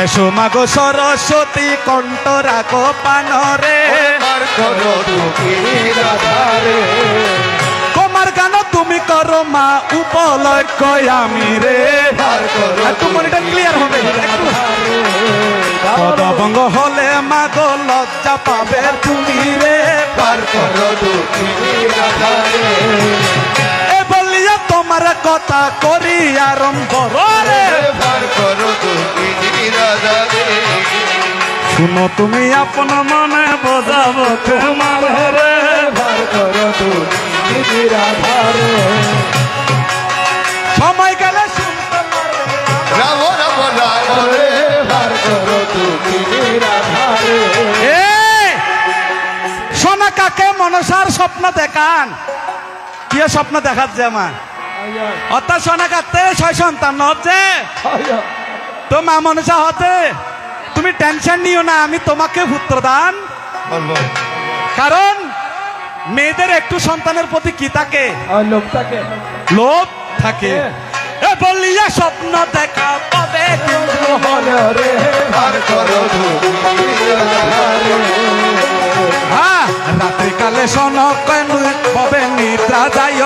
এসো মাগো সরস্বতী কণ্ঠ রাখো পানরে বার করো দুঃখী রাধারে তোমার গান তুমি করো মা উপলক্ষ আমি রে বার করো আর তোমার এটা ক্লিয়ার হবে একটু পদভঙ্গ হলে মাগো লজ্জা পাবে তুমি রে বার করো দুঃখী রাধারে এ বলিয়া তোমার কথা করি আরম্ভ রে বার করো দুঃখী রাধারে শুনো তুমি আপন মনে বোঝাবো তোমার রে বার করো দুঃখী রাধারে সময় গেলে শুনতে পারবে রাম রাম রাম রে বার করো দুঃখী রাধারে এ সোনা কাকে মনসার স্বপ্ন দেখান কি স্বপ্ন দেখাচ্ছে আমার অর্থাৎ সোনা কাকতে 6 সন্তান হচ্ছে তো মা মনসা হতে তুমি টেনশন নিও না আমি তোমাকে পুত্র দান বলবো কারণ মেয়েদের একটু সন্তানের প্রতি কি থাকে লোকটাকে লোভ থাকে এ বলিয়া স্বপ্ন দেখা পাবে কিন্তু হলে রে বার করো তুমি নিরাধারে হ্যাঁ রাত্রি কালে শোন কেন পাবে নিদ্রা যায়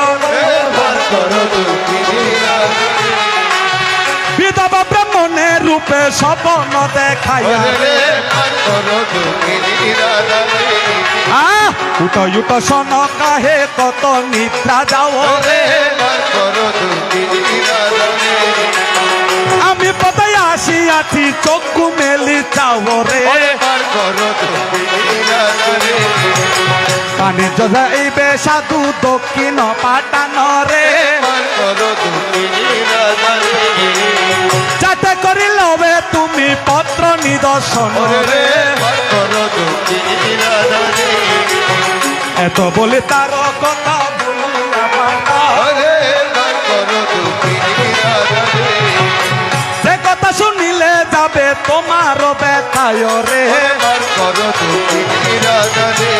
বার করো তুমি নিরাধারে বিধবা ব্রাহ্মণের রূপে স্বপ্ন দেখাইয়া বার করো তুমি নিরাধারে উটো উটো শোন কাহে কত নিদ্রা যাও রে বার করো তুমি নিরাধারে আমি পদায় আসিয়াছি চক্ষু মেলি চাও রে বার করো তুমি নিরাধারে কানে যাইবে সাধু দক্ষিণ পাটান রে বার করো তুমি নিরাধারে যাতে করিলবে তুমি পত্র নিদর্শন রে বার করো তুমি নিরাধারে এত বলে তার কথা বলিয়া পাতা বার করো তুমি নিরাধারে সে কথা শুনিলে যাবে তোমার ব্যথায় রে বার করো তুমি নিরাধারে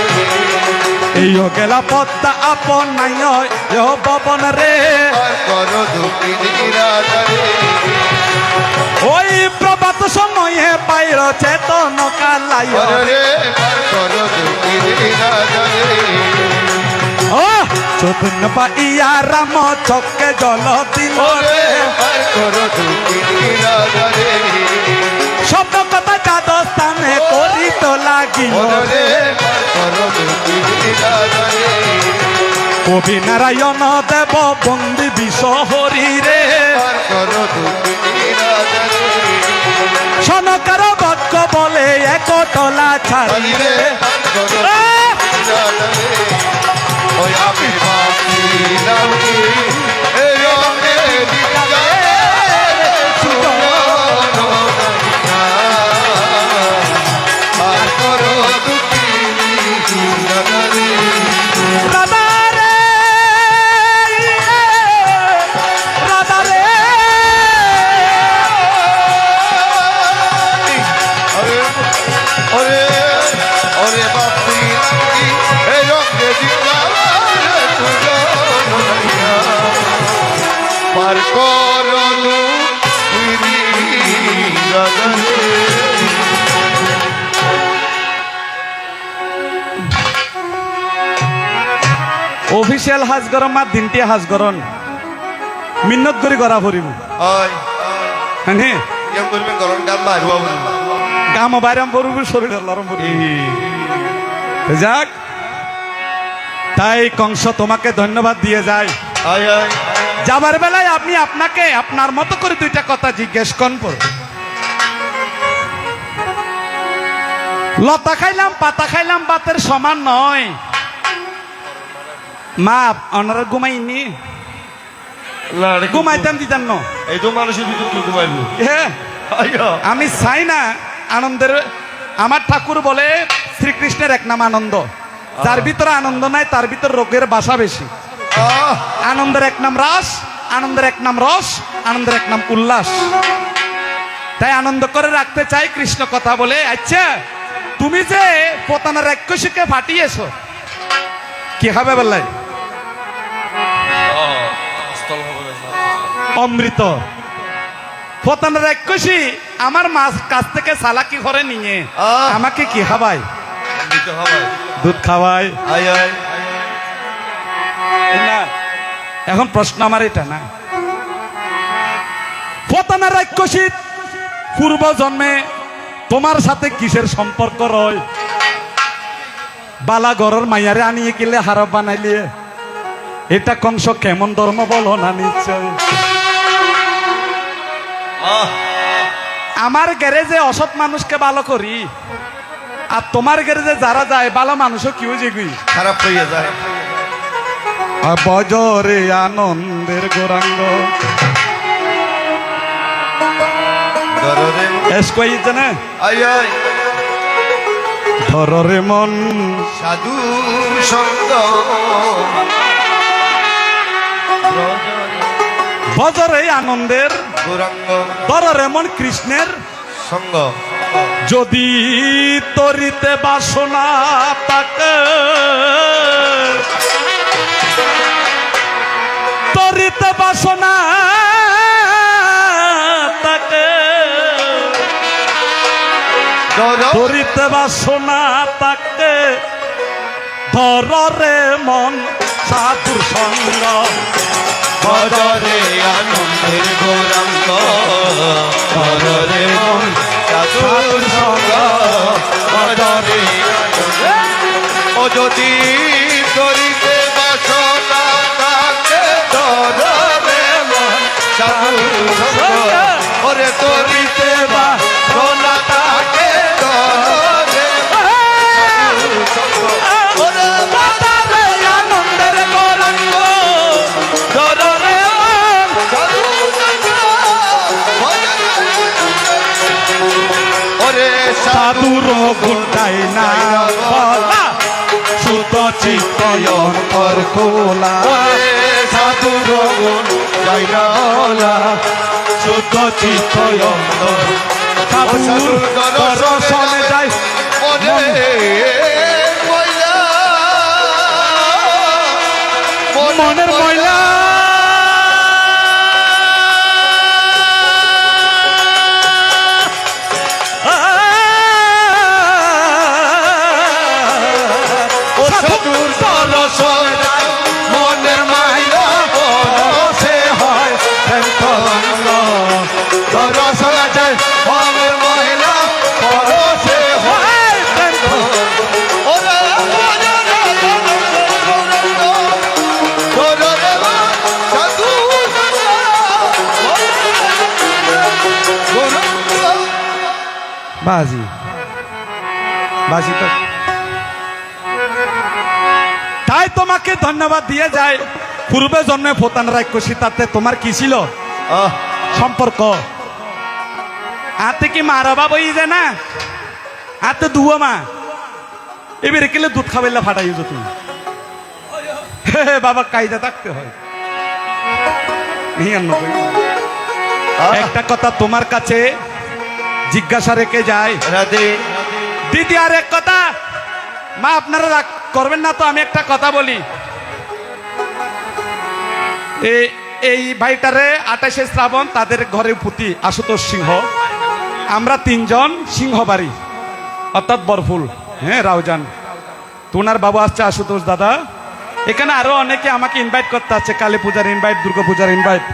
এই গেলা পদ্মা আপন নাই ভবন রে বার করো তুমি নিরাধারে ওই প্রভাত সময়ে পাইর চেতন কালাই বার করো তুমি নিরাধারে ও চতুন পাইয়া রাম চক্কে জল দিল রে বার করো তুমি নিরাধারে শব্দ কথা যাদ স্থানে করিত লাগিল রে বার করো তুমি নিরাধারে কবি নারায়ণ দেব বন্দি বিষ হরি রে বার করো তুমি নিরাধারে সনকার বাক্য বলে এক টলা ছাড়ি রে বার করো নিরাধারে ওই আমি ভাবছিলাম কি এই রঙে বার করো তুমি নিরাধারে রাধা রে রাধা রে ওরে ওরে ওরে বাপি লাগি এই রঙে দিগারে তুজো পার করলু অফিসিয়াল হাজ গরম মা দিনটি হাজ গরম মিন্নত করি করা ফুরিব ওই হ্যাঁ কেম করবেন গরম গাম মারবা বলি গাম বাইরাম পড়ব শরীর লরম পড়ব যাক তাই কংস তোমাকে ধন্যবাদ দিয়ে যায় আয় আয় যাবার বেলায় আপনি আপনাকে আপনার মতো করে দুইটা কথা জিজ্ঞেস করব লতা খাইলাম পাতা খাইলাম বাতের সমান নয় মা ওনারা ঘুমাইনি ঘুমাইতাম দিতাম না এই তো মানুষের ভিতর কি ঘুমাইবো হ্যাঁ আমি চাই না আনন্দের আমার ঠাকুর বলে শ্রীকৃষ্ণের এক নাম আনন্দ যার ভিতরে আনন্দ নাই তার ভিতর রোগের বাসা বেশি আনন্দের এক নাম রাস আনন্দের এক নাম রস আনন্দের এক নাম উল্লাস তাই আনন্দ করে রাখতে চাই কৃষ্ণ কথা বলে আচ্ছা তুমি যে পতানা রাক্ষসীকে ফাটিয়েছো কি হবে বললাই অমৃত পতানা রাক্ষসী আমার মাছ কাছ থেকে সালাকি করে নিয়ে আমাকে কি খাবাই দুধ খাওয়াই আয় আয় না এখন প্রশ্ন আমার এটা না পতানা রাক্ষসী পূর্ব জন্মে তোমার সাথে কিসের সম্পর্ক রয় বালা ঘরের মাইয়ারে আনিয়ে গেলে হারব বানাইলিয়ে এটা কংস কেমন ধর্ম বলো না নিশ্চয় আমার গ্যারেজে অসৎ মানুষকে ভালো করি আর তোমার গ্যারেজে যারা যায় ভালো মানুষও কেউ যেগুই খারাপ হয়ে যায় বজরে আনন্দের গৌরাঙ্গ দররে এস কই জানে আয় আয় ধররে মন সাধু সঙ্গ বজরে আনন্দের গৌরাঙ্গ ধররে মন কৃষ্ণের সঙ্গ যদি তরিতে বাসনা তাকে তরিতে বাসনা ধরিতে বাসনা তাকে ধরে মন সাধুর সঙ্গ ভজরে আনন্দের গৌরাঙ্গ ভজরে মন সাধুর সঙ্গ ভজরে ও যদি করিতে বাসনা তাকে ধরে মন সাধুর সঙ্গ ওরে করিতে বাসনা তাকে ধরে সাধুর সঙ্গ ওরে ধরে আনন্দের গৌরাঙ্গ ধরে মন ওরে সাধুর গুটাই না বলা সুত চিত্তয়ন্তর খোলা সাধুর জয়লা সুত চিত্তয়ন্তর সাধুর দর্শনে যায় ওরে ময়লা মনের ময়লা ও সাধুর দর্শন মনের মাইলা সে হয় শ্যান্তরঙ্গ দর্শন যায় মনের মহিলা পরশে হয় ওরে সাধু বাজি বাজি তো তাই তোমাকে ধন্যবাদ দিয়ে যায় পূর্বে জন্মে ফোতান রাক্ষসী তাতে তোমার কি ছিল সম্পর্ক আতে কি মারা বাবা ই যায় না আতে দুয়া মা এবারে কেলে দুধ খাবাইলা ফাটাই তুমি বাবা কায়দা থাকতে হয় একটা কথা তোমার কাছে জিজ্ঞাসা রেখে যায় রাধে দিদি আর এক কথা মা আপনারা রাগ করবেন না তো আমি একটা কথা বলি এই ভাইটারে 28শে শ্রাবণ তাদের ঘরে পুতি আশুতোষ সিংহ আমরা 3 জন সিংহ বাড়ি অর্থাৎ বরফুল হ্যাঁ রাউজান তোনার বাবা আসছে আশুতোষ দাদা এখানে আরো অনেকে আমাকে ইনভাইট করতে আছে কালী পূজার ইনভাইট দুর্গা পূজার ইনভাইট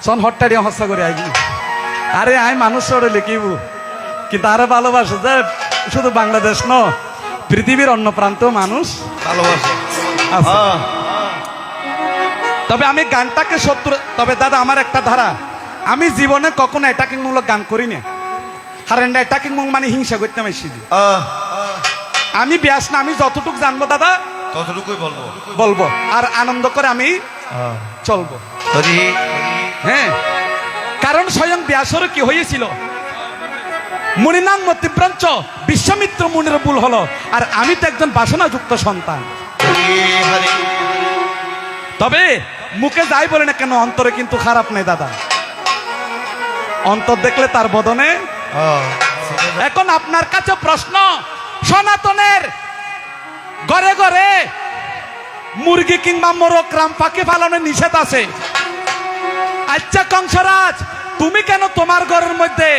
সন হট্টাড়িয়া হস্তা করে আইবি আরে আই মানুষ লিখিব কিন্তু আরো ভালোবাসে যে শুধু বাংলাদেশ ন পৃথিবীর অন্য প্রান্ত মানুষ ভালোবাসা আছে। তবে আমি গানটাকে তবে দাদা আমার একটা ধারা আমি জীবনে কখনো অ্যাটাকিং মূলক গান করি না আর অ্যাটাকিং মুখ মানে হিংসা করতে আসছি আমি ব্যাস না আমি যতটুকু জানবো দাদা ততটুকুই বলবো বলবো আর আনন্দ করে আমি চলবো হ্যাঁ কারণ স্বয়ং ব্যাসরও কি হয়েছিল মুনিনাং মতিভ্রাঞ্চ বিশ্বমিত্র মুনির ভুল হলো আর আমি তো একজন বাসনাযুক্ত সন্তান তবে মুখে যাই বলে না কেন অন্তরে কিন্তু খারাপ নেই দাদা অন্তর দেখলে তার বদনে এখন আপনার কাছে প্রশ্ন সনাতনের ঘরে ঘরে মুরগি কিংবা মোরগ রাম পাখি পালনের নিষেধ আছে আচ্ছা কংসরাজ তুমি কেন তোমার ঘরের মধ্যে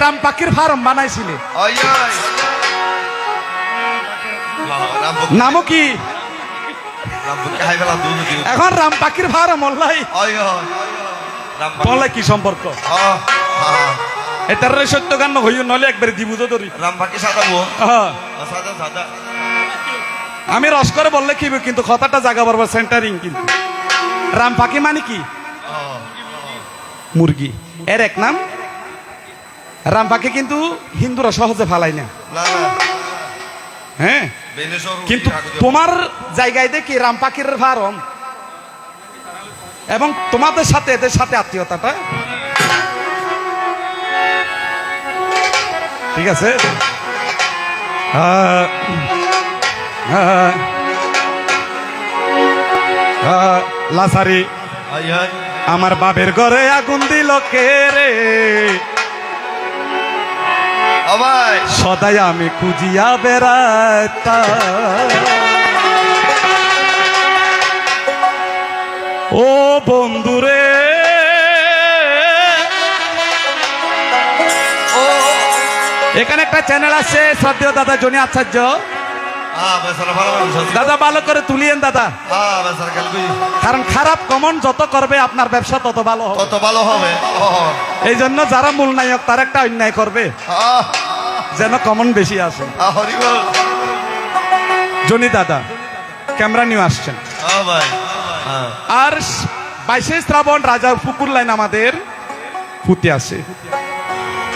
রাম পাখির ফার্ম বানাইছিলে নামও কি এখন রাম পাখির ফার্ম অল্লাই বলে কি সম্পর্ক এটার সত্য গান হইও নলে একবারে দিব তো ধরি আমি রস করে বললে কি কিন্তু কথাটা জায়গা বরাবর সেন্টারিং কিন্তু রাম পাখি মানে কি মুরগি এর এক নাম রাম পাখি কিন্তু হিন্দুরা সহজে ফালাই না হ্যাঁ কিন্তু তোমার জায়গায় দেখি রাম পাখির ফার্ম এবং তোমাদের সাথে এদের সাথে আত্মীয়তাটা ঠিক আছে লাসারি আমার বাপের ঘরে আগুন দিল কে রে সদাই আমি খুঁজিয়া বেড়াইতা ও বন্ধুরে এখানে একটা চ্যানেল আছে শ্রদ্ধেয় দাদা জনি আচার্য। বেচারা ভালো মানুষ আছে। দাদা ভালো করে তুলিয়েন দাদা, বেচারা গেল কই? কারণ খারাপ কমেন্ট যত করবে আপনার ব্যবসা তত ভালো হবে। কত ভালো হবে। এই জন্য যারা মূল নায়ক তার একটা অন্যায় করবে যেন কমেন্ট বেশি আসে। হরিবল। জনি দাদা ক্যামেরা নিয়ে আসছেন। ভাই আর 22 শ্রাবণ রাজা পুকুর লাইন আমাদের ফুটে আছে।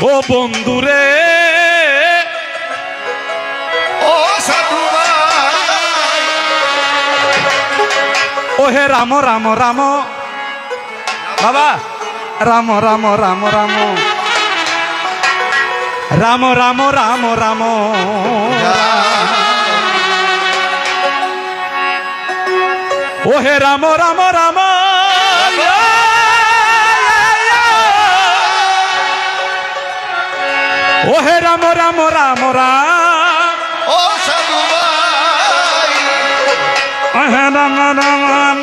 ও বন্ধুরে ও সাধু ভাই, ও হে রাম রাম রাম বাবা, রাম রাম রাম রাম রাম রাম রাম রাম ও হে রাম রাম রাম ও হে রাম রাম রাম রাম ও সাধু ভাই, ও হে রাম রাম রাম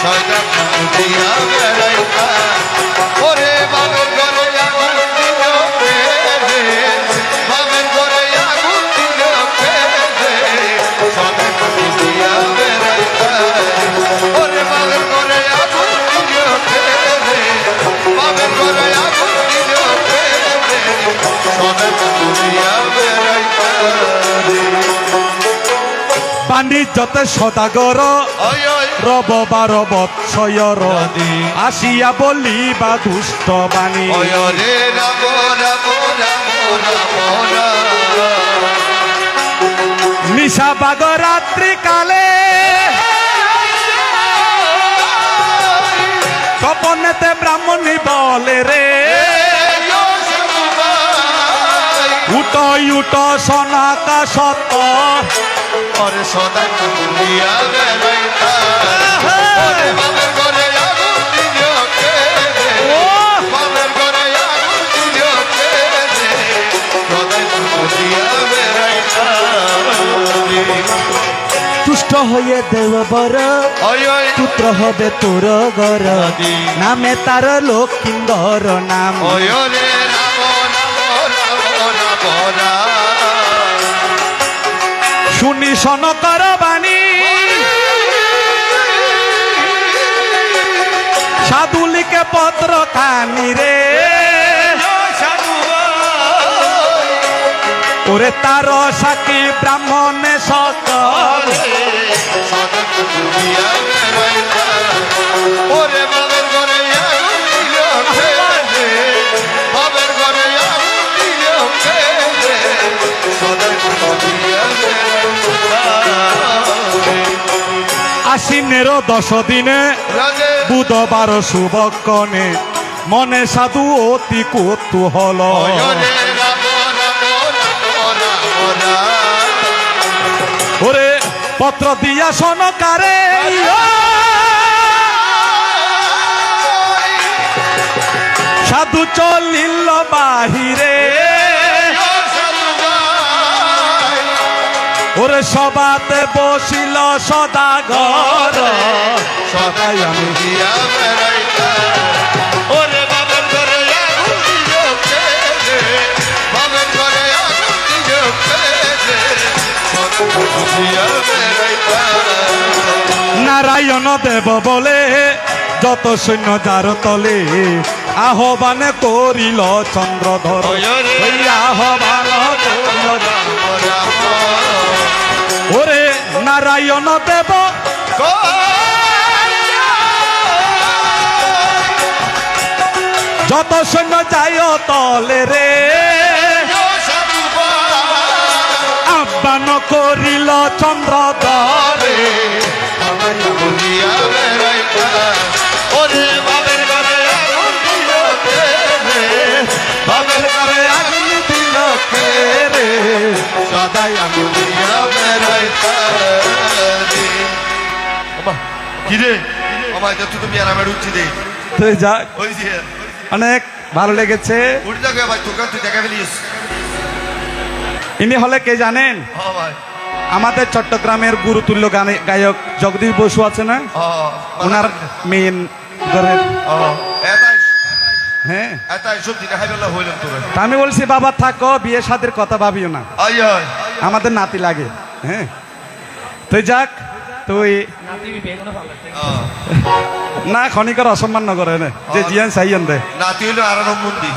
শয়তান দিয়া বেড়াইতা, ওরে বাবের ঘরে আগুন দিল কে রে, বাবের ঘরে আগুন দিল কে রে, শয়তান দিয়া বেড়াইতা, ওরে বাবের ঘরে আগুন দিল কে রে, বাবের ঘরে আগুন দিল কে রে, শয়তান দিয়া বেড়াইতা রে। বাণিজ্যতে সদাগর ওই ওই রব 12 বৎসর আসিয়া বলি বা দুষ্ট বাণী ওই রে রাম রাম রাম রাম রাম, নিশা বাগ রাত্রি কালে স্বপনেতে ব্রাহ্মণী বলে রে উঠ উঠ সনাকা সত ওরে সদা দুনিয়া বেড়াইতা, ওরে বাবের ঘরে আগুন দিল কে রে, বাবের ঘরে আগুন দিল কে রে, সদা দুনিয়া বেড়াইতা রে। তুষ্ট হয়ে দেব বর, ওই ওই পুত্র হবে তোর গর, নামে তার লক্ষিন্দর নাম। ওই রে রাম রাম রাম রাম রাম, শুনি সনকর বাণী সাধুলিকে পত্র কানি রে ওরে তার সাক্ষী ব্রাহ্মণে সকল সদা দুনিয়া বেড়াইতা, ওরে বাবের ঘরে আগুন দিল কে রে, বাবের ঘরে আগুন দিল কে রে, সদা দুনিয়া বেড়াইতা রে। আশ্বিনের 10 দিনে রাজে বুধবার শুভক্ষণে মনে সাধু অতি কৌতূহল ওই রে রাম রাম রাম রাম রাম, ওরে পত্র দিয়া সনকারে সাধু চলিল বাহিরে সাধু ভাই, ওরে সবাতে বসিল সদাগর সদাই আমি দিয়া বেড়াইতা, ওরে বাবের ঘরে আগুন দিল কে রে, বাবের ঘরে আগুন দিল কে রে, সদাই দিয়া বেড়াইতা। নারায়ণ দেব বলে যত সৈন্য যার তলে আহ্বানে করিল চন্দ্রধর ওই আহ্বান করিল ওরে নারায়ণ দেব যত সৈন্য যায় তলে রে আহ্বান করিল চন্দ্রধরে ওরে বাবের ঘরে আগুন দিল কে রে, বাবের ঘরে আগুন দিল কে রে, সদাই আগুন দিয়া বেড়াইতা রে। কি রে আমায় তো তুমি আর আমার উঠছি দে তুই যা ওই যে অনেক ভালো লেগেছে। উঠে যাবে ভাই, তোকে তুই দেখা ফেলিস। ইনি হলে কে জানেন? হ্যাঁ ভাই, আমাদের চট্টগ্রামের গুরুতুল্য গায়ক জগদীশ বসু আছে না, ওনার মেইন ঘরের হ্যাঁ এটাই সবজি না খাইবেলা হইলাম তোরা তা আমি বলছি বাবা থাকো, বিয়ে শাদের কথা ভাবিও না, আয় আয় আমাদের নাতি লাগে। হ্যাঁ তুই যাক, তুই না খনিকার অসম্মান নগরে নে যে জিয়ান সাইয়ান দে, নাতি হইলো আর মন্দি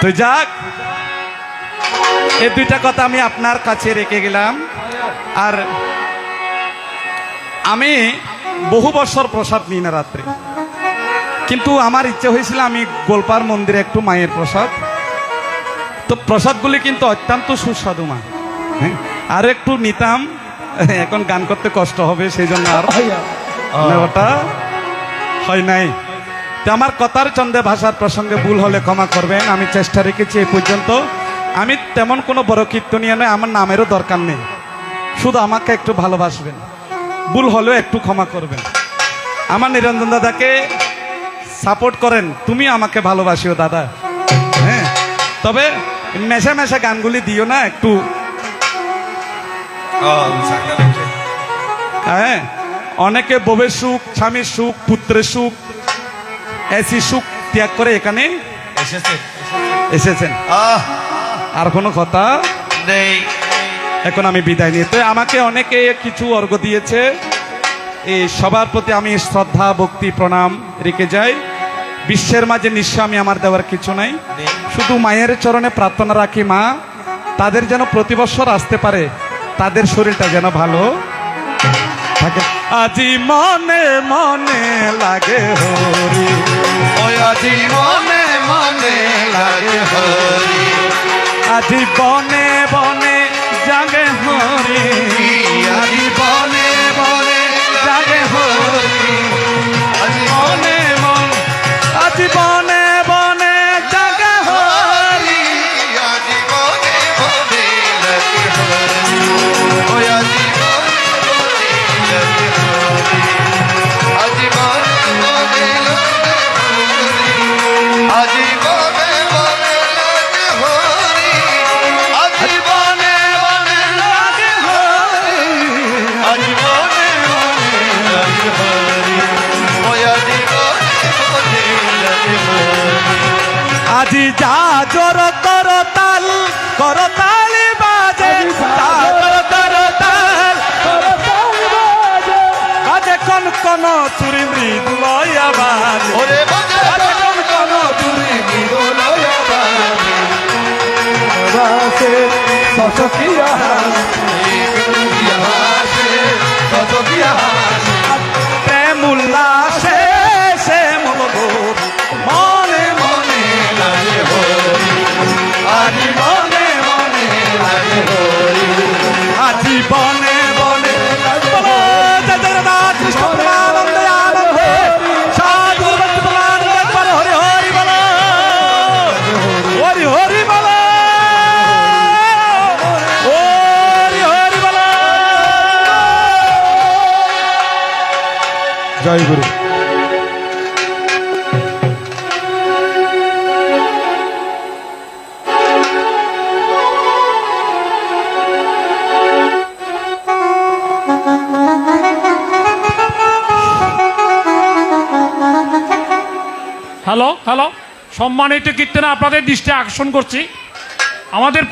তুই যাক। এই দুইটা কথা আমি আপনার কাছে রেখে গেলাম। আর আমি বহু বছর প্রসাদ নিই না রাত্রে, কিন্তু আমার ইচ্ছে হয়েছিল আমি গোলপার মন্দিরে একটু মায়ের প্রসাদ, তো প্রসাদগুলি কিন্তু অত্যন্ত সুস্বাদু মা। হ্যাঁ আর একটু নিতাম, এখন গান করতে কষ্ট হবে সেই জন্য আর নেওয়াটা হয় নাই। তো আমার কথার চন্দে ভাষার প্রসঙ্গে ভুল হলে ক্ষমা করবেন, আমি চেষ্টা রেখেছি এই পর্যন্ত। আমি তেমন কোনো বড় কীর্তনীয় নয়, আমার নামেরও দরকার নেই, শুধু আমাকে একটু ভালোবাসবেন, ভুল হলেও একটু ক্ষমা করবেন। আমার নিরঞ্জন দাদাকে সাপোর্ট করেন, তুমি আমাকে ভালোবাসিও দাদা। হ্যাঁ তবে মেশা মেশা গানগুলি দিও না একটু। হ্যাঁ অনেকে বউয়ের সুখ, স্বামীর সুখ, পুত্রের সুখ, এসি সুখ ত্যাগ করে এখানে এসেছেন। আর কোনো কথা নেই। এখন আমি বিদায় নিয়ে, তো আমাকে অনেকে কিছু অর্ঘ্য দিয়েছে, এই সবার প্রতি আমি শ্রদ্ধা ভক্তি প্রণাম রেখে যাই। বিশ্বের মাঝে নিঃস্ব আমি আমার দেওয়ার কিছু নাই, শুধু মায়ের চরণে প্রার্থনা রাখি মা তাদের যেন প্রতি বছর আসতে পারে, তাদের শরীরটা যেন ভালো থাকে। আজি মনে মনে লাগে হরি, ওই আজি মনে মনে লাগে হরি, আজি বনে বনে জাগে হরি, আজি বনে বনে জাগে হরি, আজি মনে মন আজি বনে বনে জাগে হরি। আজি বনে বনে লাগে হরি, ওই আজি বনে বনে লাগে হরি, আজি বনে বনে লাগে হরি, আজি বনে বনে লাগে হরি, আজি বনে বনে লাগে হরি, আজি বনে বনে লাগে হরি, ওই আজি বনে বনে লাগে হরি। আজি যা জোর করতাল করতালি বাজে, যা জোর করতাল বাজে কোন কোন চুরি মৃদু লয়া বাজে, ওরে বাজে বাজে কোন কোন চুরি দোলয়া বাজে, রাসে সসকিয়া ইয়া হাসে, সতকিয়া হাসে, প্রেম উল্লাসে সে মনোভূত মনে মনে লাগে হরি, আজি মনে মনে লাগে হরি, আজি বনে বনে বলো জয় জগন্নাথ কৃষ্ণ প্রেমানন্দে আনন্দে সাধু ভক্তি প্রেমানন্দে একবার হরি হরি বলো, হরি হরি বলো, হরি হরি বলো। জয় গুরু। হ্যালো হ্যালো, সম্মানিত কীর্তনে আপনাদের দৃষ্টি আকর্ষণ করছি। আমাদের